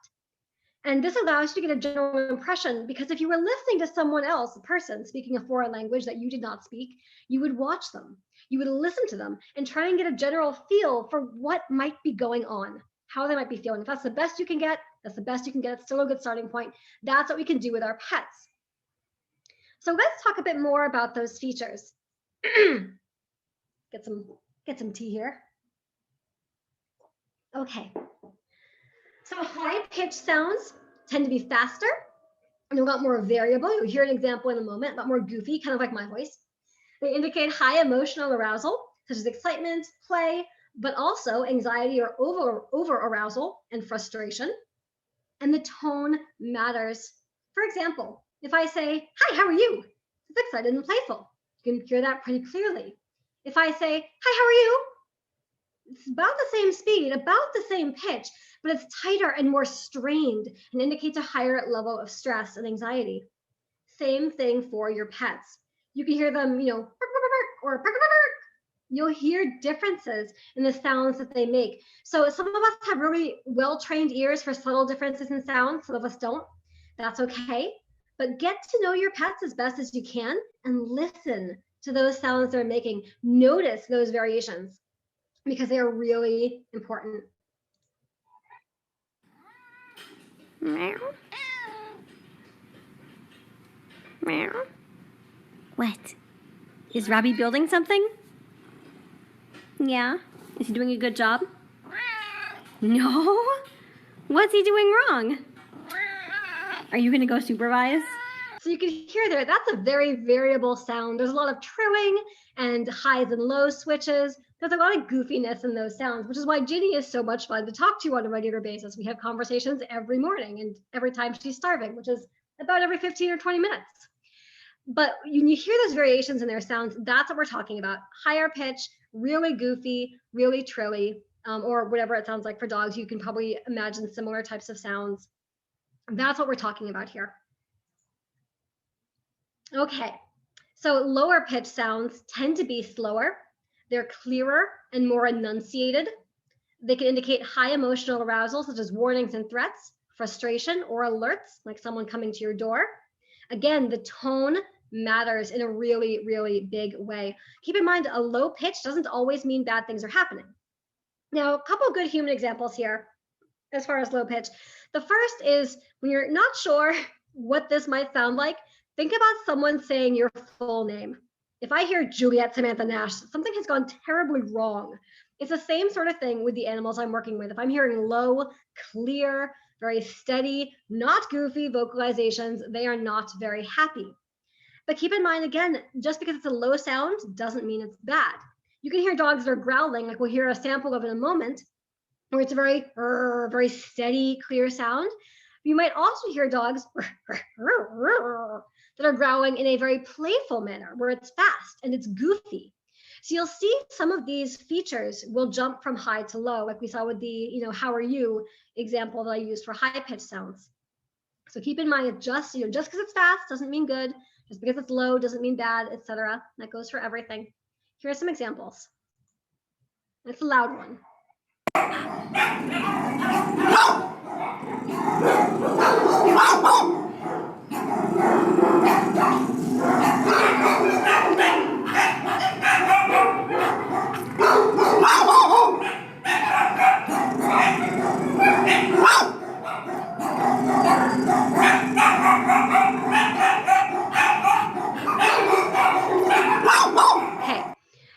S2: And this allows you to get a general impression, because if you were listening to someone else, a person speaking a foreign language that you did not speak, you would watch them, you would listen to them and try and get a general feel for what might be going on, how they might be feeling. If that's the best you can get, that's the best you can get. It's still a good starting point. That's what we can do with our pets. So let's talk a bit more about those features. Get some tea here. Okay. So high-pitched sounds tend to be faster and a lot more variable. You'll hear an example in a moment, a lot more goofy, kind of like my voice. They indicate high emotional arousal, such as excitement, play, but also anxiety or over arousal and frustration. And the tone matters. For example, if I say, "Hi, how are you?" It's excited and playful. You can hear that pretty clearly. If I say, "Hi, how are you?" It's about the same speed, about the same pitch, but it's tighter and more strained and indicates a higher level of stress and anxiety. Same thing for your pets. You can hear them, bark, bark, bark, or bark, bark, bark. You'll hear differences in the sounds that they make. So some of us have really well-trained ears for subtle differences in sound. Some of us don't. That's okay. But get to know your pets as best as you can and listen to those sounds they're making. Notice those variations, because they are really important.
S3: Meow. Meow. What? Is Robbie building something? Yeah. Is he doing a good job? No? What's he doing wrong? Are you going to go supervise?
S2: So you can hear there, that's a very variable sound. There's a lot of trilling and highs and lows switches. There's a lot of goofiness in those sounds, which is why Ginny is so much fun to talk to on a regular basis. We have conversations every morning and every time she's starving, which is about every 15 or 20 minutes. But when you hear those variations in their sounds, that's what we're talking about. Higher pitch, really goofy, really trilly, or whatever it sounds like for dogs. You can probably imagine similar types of sounds. That's what we're talking about here. Okay, so lower pitch sounds tend to be slower. They're clearer and more enunciated. They can indicate high emotional arousal, such as warnings and threats, frustration, or alerts, like someone coming to your door. Again, the tone matters in a really, really big way. Keep in mind, a low pitch doesn't always mean bad things are happening. Now, a couple of good human examples here as far as low pitch. The first is when you're not sure what this might sound like, think about someone saying your full name. If I hear Juliette Samantha Nash, something has gone terribly wrong. It's the same sort of thing with the animals I'm working with. If I'm hearing low, clear, very steady, not goofy vocalizations, they are not very happy. But keep in mind, again, just because it's a low sound doesn't mean it's bad. You can hear dogs that are growling, like we'll hear a sample of in a moment, where it's a very, very steady, clear sound. You might also hear dogs that are growling in a very playful manner, where it's fast and it's goofy. So you'll see some of these features will jump from high to low, like we saw with the, how are you example that I used for high-pitched sounds. So keep in mind, just because it's fast doesn't mean good. Just because it's low doesn't mean bad, etc. That goes for everything. Here are some examples. It's a loud one.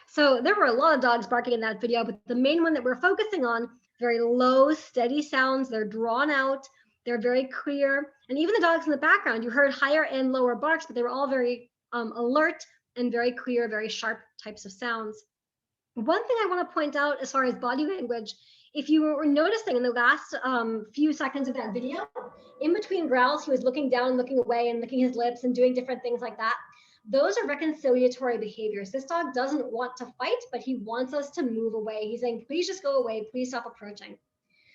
S2: So there were a lot of dogs barking in that video, but the main one that we're focusing on, very low, steady sounds. They're drawn out. They're very clear. And even the dogs in the background, you heard higher and lower barks, but they were all very alert and very clear, very sharp types of sounds. One thing I want to point out as far as body language, if you were noticing in the last few seconds of that video, in between growls, he was looking down, looking away, and licking his lips and doing different things like that. Those are reconciliatory behaviors. This dog doesn't want to fight, but he wants us to move away. He's saying, please just go away, please stop approaching.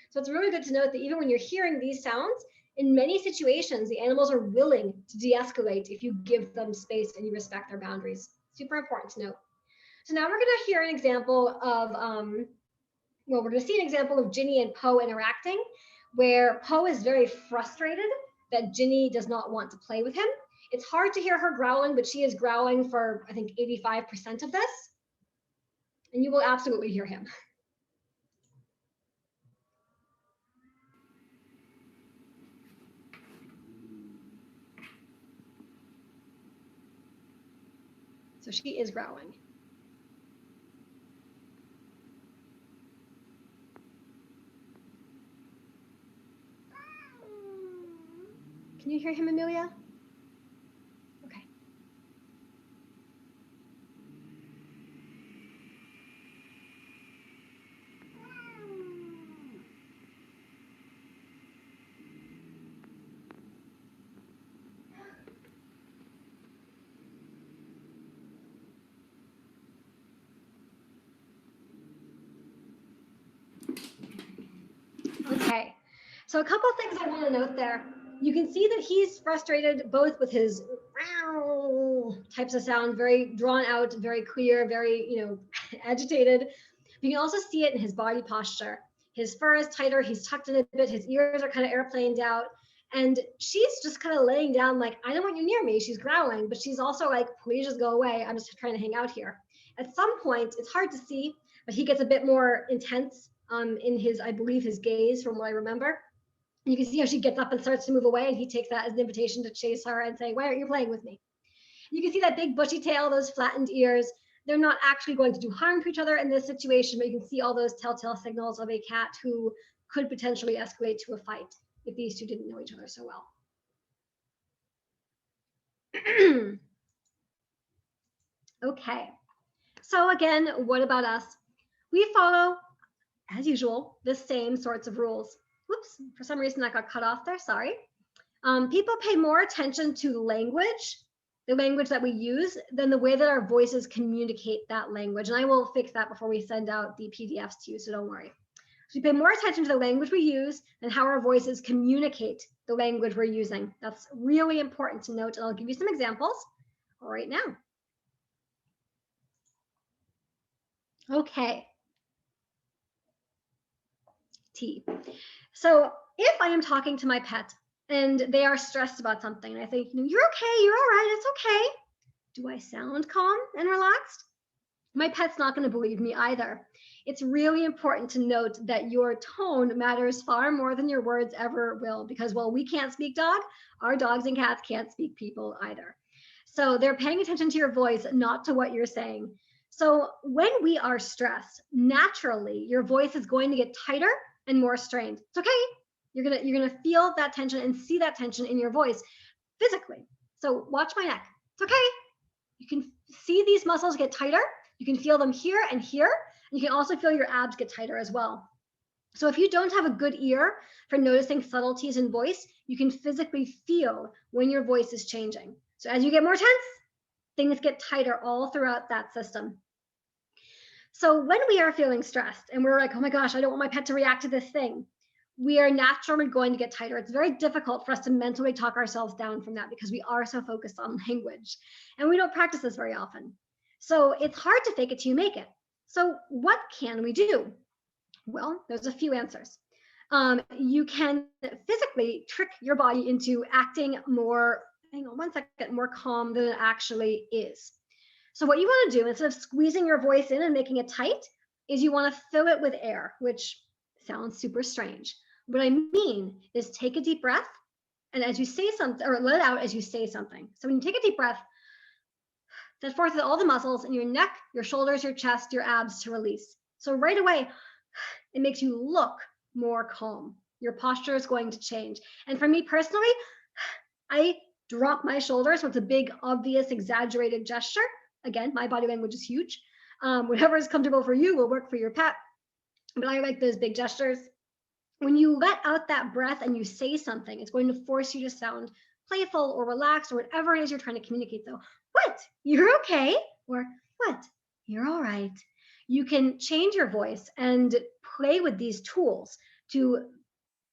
S2: So it's really good to note that even when you're hearing these sounds, in many situations, the animals are willing to de-escalate if you give them space and you respect their boundaries. Super important to note. So now we're going to hear an example of, we're going to see an example of Ginny and Poe interacting, where Poe is very frustrated that Ginny does not want to play with him. It's hard to hear her growling, but she is growling for, I think, 85% of this. And you will absolutely hear him. So she is growling. Can you hear him, Amelia? Okay. Okay, so a couple of things I want to note there. You can see that he's frustrated both with his types of sound, very drawn out, very clear, very, agitated. You can also see it in his body posture. His fur is tighter, he's tucked in a bit, his ears are kind of airplaned out. And she's just kind of laying down like, I don't want you near me. She's growling, but she's also like, please just go away. I'm just trying to hang out here. At some point, it's hard to see, but he gets a bit more intense in his, I believe, his gaze from what I remember. You can see how she gets up and starts to move away, and he takes that as an invitation to chase her and say, why aren't you playing with me? You can see that big bushy tail, those flattened ears. They're not actually going to do harm to each other in this situation, but you can see all those telltale signals of a cat who could potentially escalate to a fight if these two didn't know each other so well. Okay, so again, what about us? We follow, as usual, the same sorts of rules. Whoops, for some reason that got cut off there, sorry. People pay more attention to language, the language that we use, than the way that our voices communicate that language. And I will fix that before we send out the PDFs to you, so don't worry. So we pay more attention to the language we use than how our voices communicate the language we're using. That's really important to note, and I'll give you some examples right now. Okay. T. So if I am talking to my pet and they are stressed about something, and I think, you're okay, you're all right, it's okay. Do I sound calm and relaxed? My pet's not going to believe me either. It's really important to note that your tone matters far more than your words ever will, because while we can't speak dog, our dogs and cats can't speak people either. So they're paying attention to your voice, not to what you're saying. So when we are stressed, naturally, your voice is going to get tighter and more strained. It's okay. You're gonna feel that tension and see that tension in your voice physically. So watch my neck. It's okay. You can see these muscles get tighter. You can feel them here and here. You can also feel your abs get tighter as well. So if you don't have a good ear for noticing subtleties in voice, you can physically feel when your voice is changing. So as you get more tense, things get tighter all throughout that system. So when we are feeling stressed and we're like, oh my gosh, I don't want my pet to react to this thing, we are naturally going to get tighter. It's very difficult for us to mentally talk ourselves down from that because we are so focused on language and we don't practice this very often. So it's hard to fake it till you make it. So what can we do? Well, there's a few answers. You can physically trick your body into acting more, hang on one second, more calm than it actually is. So what you want to do, instead of squeezing your voice in and making it tight, is you want to fill it with air, which sounds super strange. What I mean is take a deep breath, and as you say something, or let it out as you say something. So when you take a deep breath, that forces all the muscles in your neck, your shoulders, your chest, your abs to release. So right away, it makes you look more calm. Your posture is going to change. And for me personally, I drop my shoulders, so it's a big, obvious, exaggerated gesture. Again, my body language is huge. Whatever is comfortable for you will work for your pet. But I like those big gestures. When you let out that breath and you say something, it's going to force you to sound playful or relaxed or whatever it is you're trying to communicate. So, what? You're okay? Or what? You're all right. You can change your voice and play with these tools to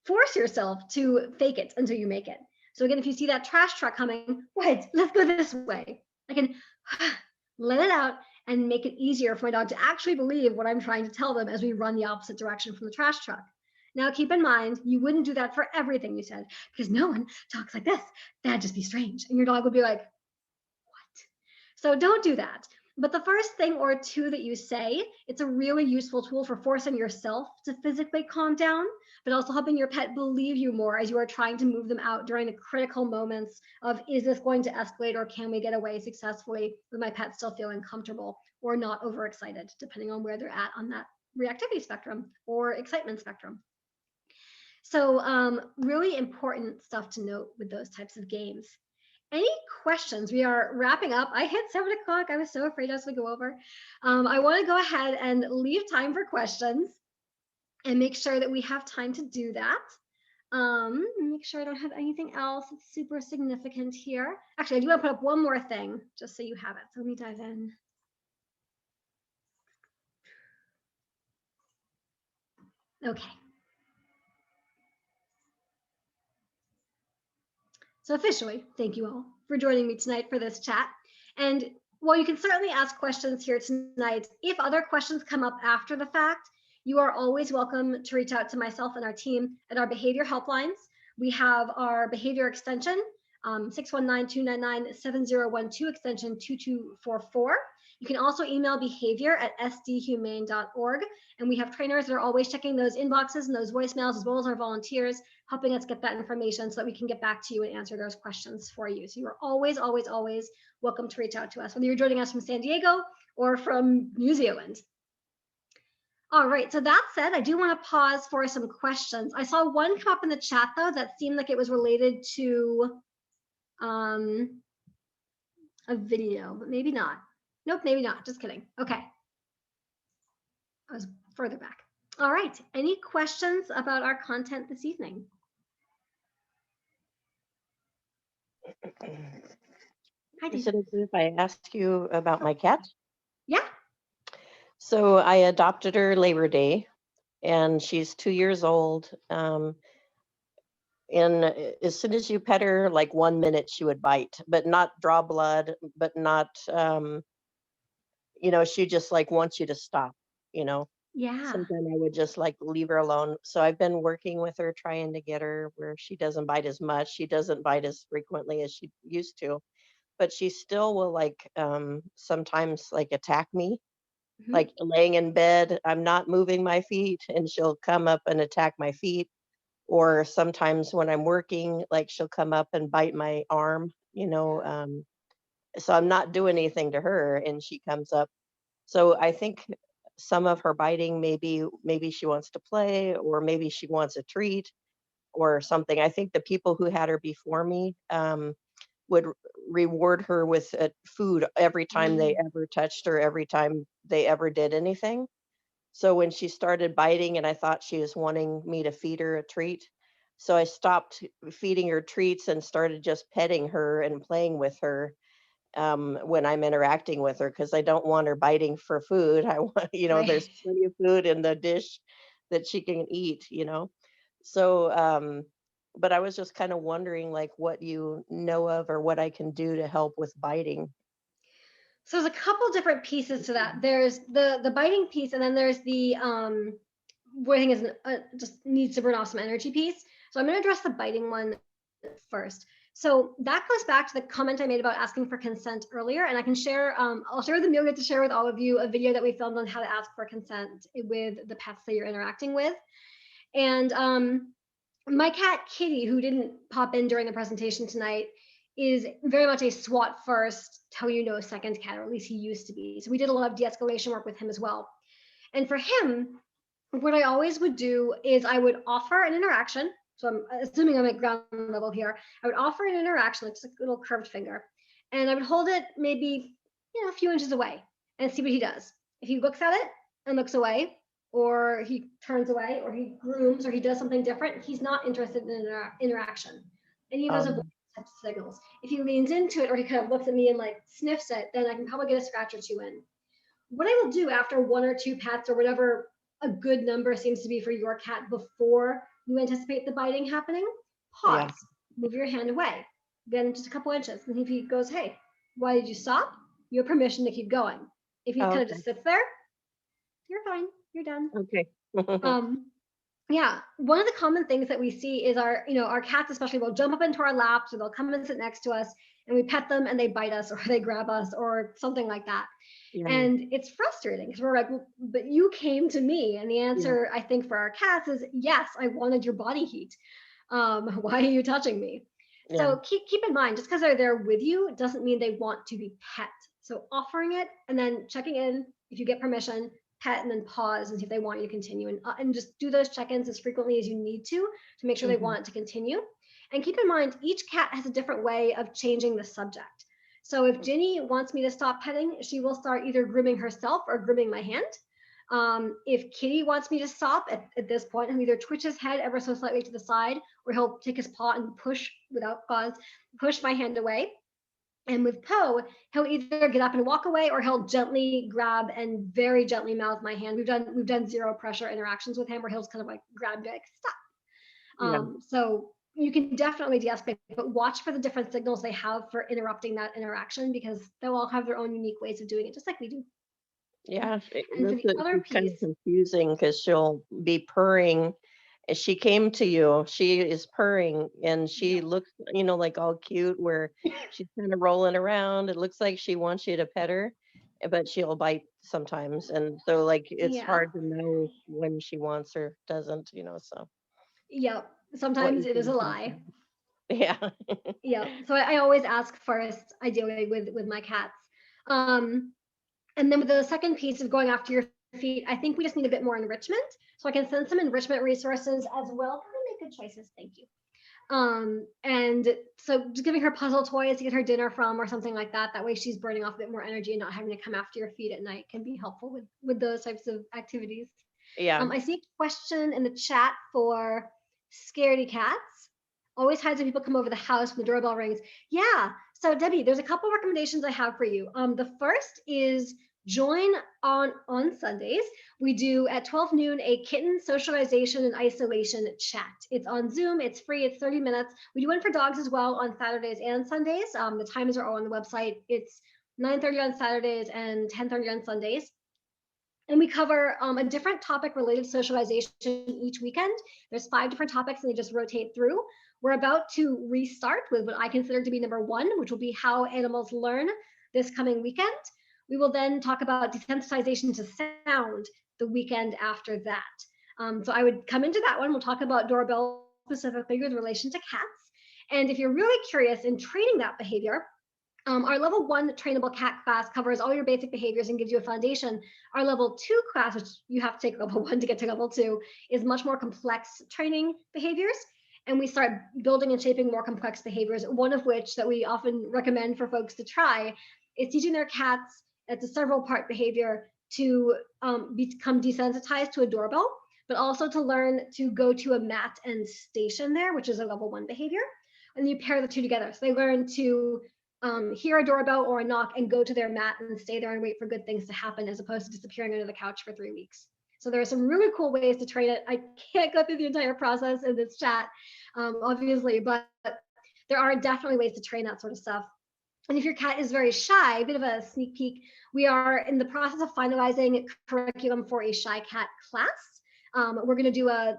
S2: force yourself to fake it until you make it. So again, if you see that trash truck coming, what? Let's go this way. I can let it out and make it easier for my dog to actually believe what I'm trying to tell them as we run the opposite direction from the trash truck. Now, keep in mind, you wouldn't do that for everything you said, because no one talks like this. That'd just be strange. And your dog would be like, what? So don't do that. But the first thing or two that you say, it's a really useful tool for forcing yourself to physically calm down, but also helping your pet believe you more as you are trying to move them out during the critical moments of, is this going to escalate or can we get away successfully with my pet still feeling comfortable or not overexcited, depending on where they're at on that reactivity spectrum or excitement spectrum. So really important stuff to note with those types of games. Any questions? We are wrapping up. I hit 7 o'clock. I was so afraid I was going to go over. I want to go ahead and leave time for questions and make sure that we have time to do that. Make sure I don't have anything else that's super significant here. Actually, I do want to put up one more thing just so you have it. So let me dive in. Okay. So officially, thank you all for joining me tonight for this chat. And while you can certainly ask questions here tonight, if other questions come up after the fact, you are always welcome to reach out to myself and our team at our behavior helplines. We have our behavior extension, 619-299-7012, extension 2244. You can also email behavior@sdhumane.org. And we have trainers that are always checking those inboxes and those voicemails, as well as our volunteers, helping us get that information so that we can get back to you and answer those questions for you. So you are always, always, always welcome to reach out to us, whether you're joining us from San Diego or from New Zealand. All right, so that said, I do want to pause for some questions. I saw one come up in the chat, though, that seemed like it was related to a video, but maybe not. Nope, maybe not. Just kidding. Okay. I was further back. All right. Any questions about our content this evening? Hi, Dave.
S4: If I ask you about my cat?
S2: Yeah.
S4: So I adopted her Labor Day, and she's 2 years old. And as soon as you pet her, like 1 minute, she would bite, but not draw blood, but not, she just like wants you to stop,
S2: Yeah.
S4: Sometimes I would just like leave her alone. So I've been working with her, trying to get her where she doesn't bite as much. She doesn't bite as frequently as she used to, but she still will like sometimes like attack me.
S2: Mhm.
S4: Like laying in bed, I'm not moving my feet and she'll come up and attack my feet. Or sometimes when I'm working, like she'll come up and bite my arm, so I'm not doing anything to her and she comes up. So I think some of her biting, maybe she wants to play, or maybe she wants a treat or something. I think the people who had her before me would reward her with food every time they ever touched her, every time they ever did anything. So when she started biting and I thought she was wanting me to feed her a treat, so I stopped feeding her treats and started just petting her and playing with her when I'm interacting with her, because I don't want her biting for food. I want,
S2: Right.
S4: there's plenty of food in the dish that she can eat. So, but I was just kind of wondering, like, what you know of or what I can do to help with biting.
S2: So there's a couple different pieces to that. There's the biting piece, and then there's the what I think is just needs to burn off some energy piece. So I'm going to address the biting one first. So that goes back to the comment I made about asking for consent earlier, and I can share. I'll share with Amelia to share with all of you a video that we filmed on how to ask for consent with the pets that you're interacting with. And my cat Kitty, who didn't pop in during the presentation tonight, is very much a SWAT first, tell you no second cat, or at least he used to be. So we did a lot of de-escalation work with him as well. And for him, what I always would do is I would offer an interaction. So I'm assuming I'm at ground level here. I would offer an interaction, like just a little curved finger, and I would hold it maybe a few inches away and see what he does. If he looks at it and looks away, or he turns away, or he grooms, or he does something different, he's not interested in interaction. Any of those are types of signals. If he leans into it, or he kind of looks at me and like sniffs it, then I can probably get a scratch or two in. What I will do after 1 or 2 pets, or whatever a good number seems to be for your cat, before you anticipate the biting happening, pause, move your hand away, then just a couple inches. And if he goes, hey, why did you stop? You have permission to keep going. If he kind of just sits there, you're fine, you're done.
S4: Okay.
S2: Yeah, one of the common things that we see is our cats especially will jump up into our laps, or they'll come and sit next to us, and we pet them and they bite us, or they grab us, or something like that.
S4: Yeah.
S2: And it's frustrating because we're like, well, but you came to me. And the answer, I think, for our cats is, yes, I wanted your body heat. Why are you touching me?
S4: Yeah.
S2: So keep in mind, just because they're there with you doesn't mean they want to be pet. So offering it and then checking in, if you get permission, pet, and then pause and see if they want you to continue, and just do those check-ins as frequently as you need to make sure they want it to continue. And keep in mind, each cat has a different way of changing the subject. So if Ginny wants me to stop petting, she will start either grooming herself or grooming my hand. If Kitty wants me to stop at this point, he'll either twitch his head ever so slightly to the side, or he'll take his paw and push without cause, push my hand away. And with Poe, he'll either get up and walk away, or he'll gently grab and very gently mouth my hand. We've done zero pressure interactions with him, where he'll just kind of like grab and be like, stop. So you can definitely de-escalate, but watch for the different signals they have for interrupting that interaction, because they'll all have their own unique ways of doing it, just like we do.
S4: Yeah,
S2: And for the other
S4: it's kind of
S2: piece,
S4: confusing because she'll be purring. As she came to you, she is purring and she looks, like all cute, where she's kind of rolling around. It looks like she wants you to pet her, but she'll bite sometimes. And so, like, it's hard to know when she wants or doesn't, so.
S2: Yeah, sometimes it is a lie.
S4: Yeah.
S2: Yeah, so I always ask first, ideally with my cats. And then with the second piece of going after your feet, I think we just need a bit more enrichment. So I can send some enrichment resources as well. Make good choices, thank you. And so just giving her puzzle toys to get her dinner from, or something like that. That way she's burning off a bit more energy and not having to come after your feet at night can be helpful with those types of activities.
S4: Yeah.
S2: I see a question in the chat for scaredy cats. Always hides when people come over the house when the doorbell rings. Yeah. So Debbie, there's a couple recommendations I have for you. The first is join on Sundays. We do at 12 noon a kitten socialization and isolation chat. It's on Zoom. It's free. It's 30 minutes. We do one for dogs as well on Saturdays and Sundays. The times are all on the website. It's 9:30 on Saturdays and 10:30 on Sundays. And we cover a different topic related to socialization each weekend. There's 5 different topics and they just rotate through. We're about to restart with what I consider to be number 1, which will be how animals learn this coming weekend. We will then talk about desensitization to sound the weekend after that. So I would come into that one. We'll talk about doorbell specifically with relation to cats. And if you're really curious in training that behavior, our level 1 trainable cat class covers all your basic behaviors and gives you a foundation. Our level 2 class, which you have to take level 1 to get to level 2, is much more complex training behaviors. And we start building and shaping more complex behaviors, one of which that we often recommend for folks to try is teaching their cats, it's a several part behavior, to become desensitized to a doorbell, but also to learn to go to a mat and station there, which is a level 1 behavior. And you pair the two together. So they learn to hear a doorbell or a knock and go to their mat and stay there and wait for good things to happen, as opposed to disappearing under the couch for 3 weeks. So there are some really cool ways to train it. I can't go through the entire process in this chat, obviously, but there are definitely ways to train that sort of stuff. And if your cat is very shy, a bit of a sneak peek, we are in the process of finalizing curriculum for a shy cat class. We're going to do a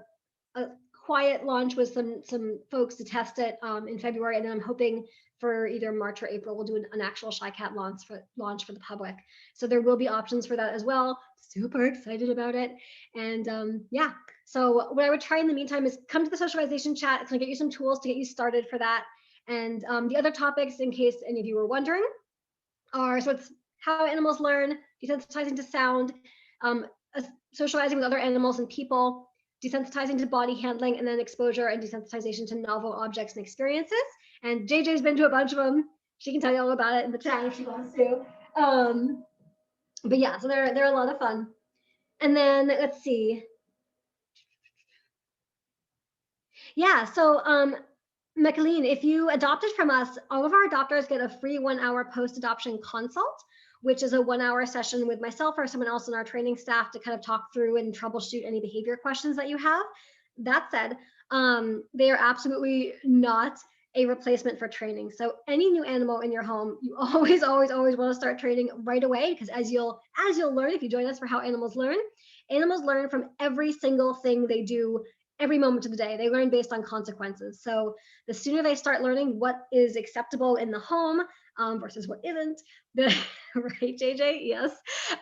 S2: quiet launch with some folks to test it in February, and then I'm hoping for either March or April we'll do an actual shy cat launch for the public. So there will be options for that as well. Super excited about it. And yeah, so what I would try in the meantime is come to the socialization chat. It's going to get you some tools to get you started for that. And the other topics, in case any of you were wondering, are so it's how animals learn, desensitizing to sound, socializing with other animals and people, desensitizing to body handling, and then exposure and desensitization to novel objects and experiences. And JJ's been to a bunch of them. She can tell you all about it in the chat if she wants to. But yeah, so they're a lot of fun. And then let's see. Yeah, so Micheline, if you adopted from us, all of our adopters get a free 1-hour post-adoption consult, which is a 1-hour session with myself or someone else in our training staff to kind of talk through and troubleshoot any behavior questions that you have. That said, they are absolutely not a replacement for training. So any new animal in your home, you always want to start training right away, because as you'll learn, if you join us for How Animals Learn from every single thing they do every moment of the day. They learn based on consequences. So the sooner they start learning what is acceptable in the home versus what isn't, right, JJ? Yes.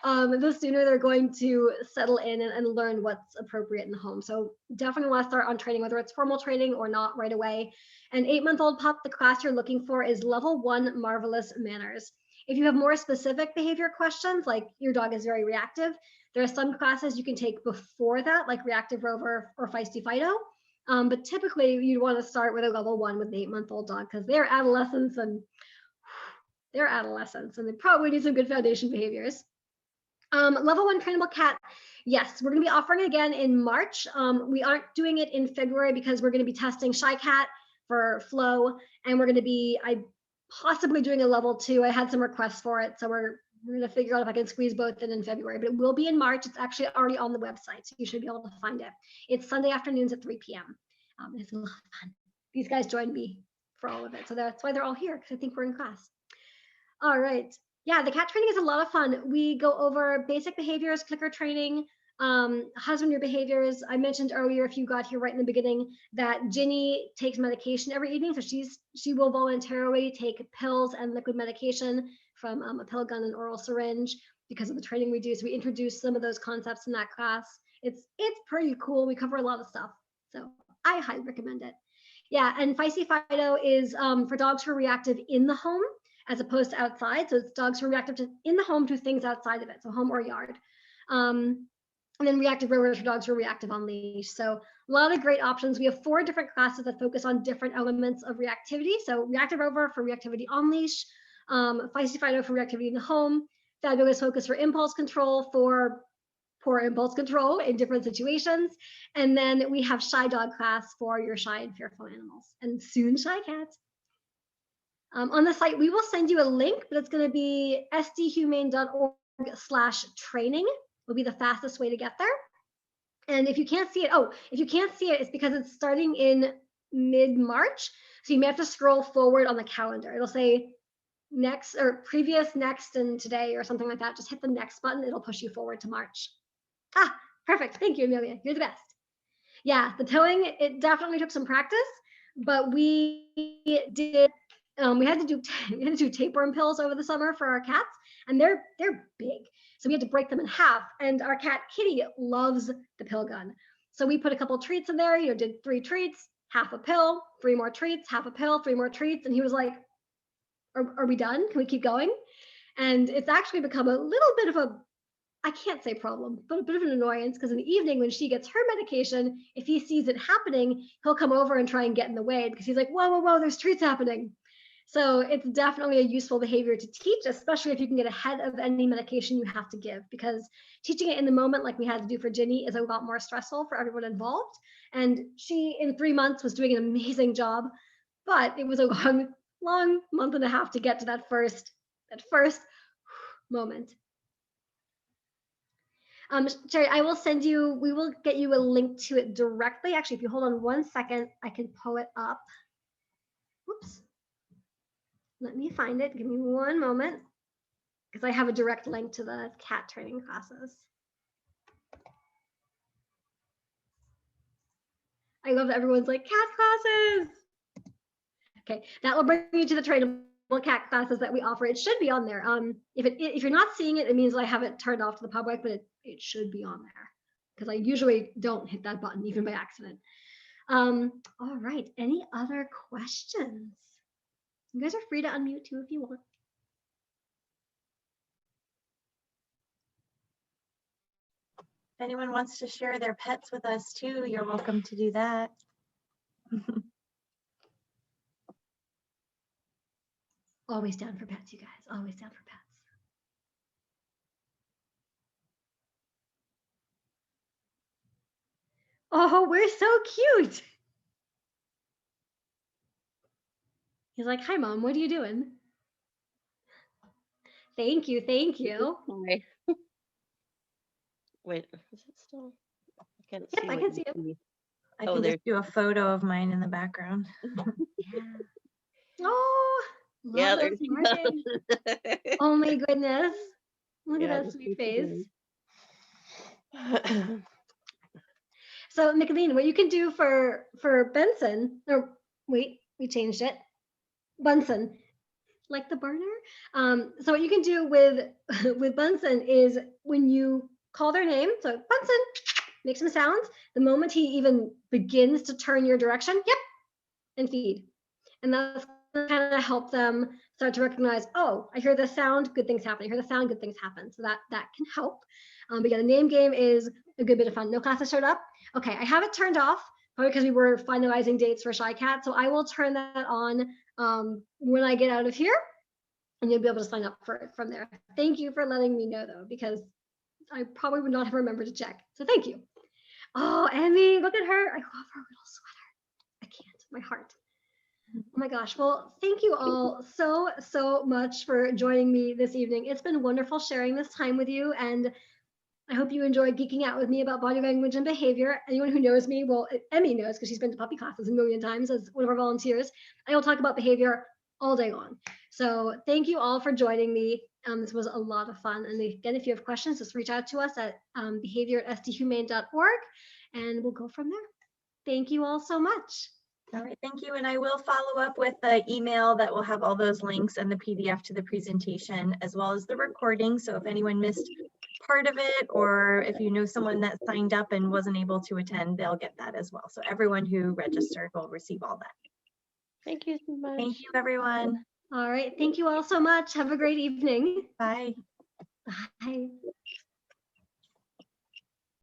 S2: The sooner they're going to settle in and learn what's appropriate in the home. So definitely want to start on training, whether it's formal training or not, right away. An 8-month-old pup, the class you're looking for is level 1 marvelous manners. If you have more specific behavior questions, like your dog is very reactive, there are some classes you can take before that, like Reactive Rover or Feisty Fido. But typically you'd want to start with a level 1 with an 8-month-old dog, because they're adolescents and they probably need some good foundation behaviors. Level 1 trainable cat, yes, we're going to be offering it again in March. We aren't doing it in February because we're going to be testing Shy Cat for flow, and we're going to be possibly doing a level 2. I had some requests for it, so we're going to figure out if I can squeeze both in February, but it will be in March. It's actually already on the website, so you should be able to find it. It's Sunday afternoons at 3 p.m. It's a lot of fun. These guys joined me for all of it, so that's why they're all here, because I think we're in class. All right. Yeah, the cat training is a lot of fun. We go over basic behaviors, clicker training, husbandry behaviors. I mentioned earlier, if you got here right in the beginning, that Ginny takes medication every evening. So she will voluntarily take pills and liquid medication from a pill gun and oral syringe because of the training we do. So we introduce some of those concepts in that class. It's pretty cool. We cover a lot of stuff. So I highly recommend it. Yeah, and Feisty Fido is for dogs who are reactive in the home as opposed to outside. So it's dogs who are reactive in the home to things outside of it, so home or yard. And then Reactive Rover for dogs who are reactive on leash. So a lot of great options. We have 4 different classes that focus on different elements of reactivity. So Reactive Rover for reactivity on leash, Feisty Fido for reactivity in the home, Fabulous Focus for impulse control for poor impulse control in different situations. And then we have Shy Dog class for your shy and fearful animals, and soon Shy Cats. On the site, we will send you a link, but it's going to be sdhumane.org/training will be the fastest way to get there. And if you can't see it, it's because it's starting in mid-March. So you may have to scroll forward on the calendar. It'll say next or previous, next, and today or something like that. Just hit the next button. It'll push you forward to March. Ah, perfect. Thank you, Amelia. You're the best. Yeah, the towing, it definitely took some practice, but we did. We had to do tapeworm pills over the summer for our cats, and they're big. So we had to break them in half, and our cat Kitty loves the pill gun. So we put a couple treats in there, did 3 treats, half a pill, 3 more treats, half a pill, 3 more treats. And he was like, are we done? Can we keep going? And it's actually become a little bit of I can't say problem, but a bit of an annoyance, because in the evening when she gets her medication, if he sees it happening, he'll come over and try and get in the way because he's like, whoa, there's treats happening. So it's definitely a useful behavior to teach, especially if you can get ahead of any medication you have to give, because teaching it in the moment, like we had to do for Ginny, is a lot more stressful for everyone involved. And she, in 3 months, was doing an amazing job, but it was a long month and a half to get to that first moment. Sherry, I will send you, we will get you a link to it directly. Actually, if you hold on 1 second, I can pull it up. Whoops. Let me find it. Give me 1 moment, because I have a direct link to the cat training classes. I love that everyone's like, cat classes. Okay, that will bring you to the trainable cat classes that we offer. It should be on there. If you're not seeing it, it means I have it turned off to the public, but it should be on there, because I usually don't hit that button even by accident. All right, any other questions? You guys are free to unmute too if you want.
S1: If anyone wants to share their pets with us too, you're welcome to do that.
S2: Always down for pets, you guys. Always down for pets. Oh, we're so cute. He's like, hi, Mom, what are you doing? Thank you, thank you.
S4: Sorry. Wait, is it still? I can't
S2: Yep,
S4: see.
S2: I
S4: what
S2: can
S4: you
S2: see it.
S4: see.
S1: I
S4: Oh,
S1: can
S4: there.
S1: just do a photo of mine in the background.
S2: Yeah. Oh,
S4: Yeah,
S2: love those markings. Oh my goodness. Look
S4: Yeah,
S2: at that
S4: just
S2: sweet
S4: keep it
S2: face.
S4: going.
S2: So, Nicolene, what you can do for Benson, or wait, we changed it. Bunsen, like the burner. So what you can do with Bunsen is when you call their name, so Bunsen, make some sounds. The moment he even begins to turn your direction, yep, and feed. And that's kind of help them start to recognize, oh, I hear the sound, good things happen. I hear the sound, good things happen. So that can help. But yeah, the name game is a good bit of fun. No classes showed up. Okay, I have it turned off, probably because we were finalizing dates for Shy Cat. So I will turn that on when I get out of here, and you'll be able to sign up for it from there. Thank you for letting me know though, because I probably would not have remembered to check. So thank you. Oh, Emmy, look at her. I love her little sweater. I can't, my heart. Oh my gosh. Well, thank you all so much for joining me this evening. It's been wonderful sharing this time with you, and I hope you enjoyed geeking out with me about body language and behavior. Anyone who knows me, well, Emmy knows because she's been to puppy classes a million times as one of our volunteers. I will talk about behavior all day long. So thank you all for joining me. This was a lot of fun. And again, if you have questions, just reach out to us at behavior@sdhumane.org, and we'll go from there. Thank you all so much.
S1: All right, thank you. And I will follow up with the email that will have all those links and the PDF to the presentation, as well as the recording. So if anyone missed part of it, or if you know someone that signed up and wasn't able to attend, they'll get that as well. So everyone who registered will receive all that.
S4: Thank you so much.
S1: Thank you, everyone.
S2: All right. Thank you all so much. Have a great evening.
S1: Bye.
S2: Bye.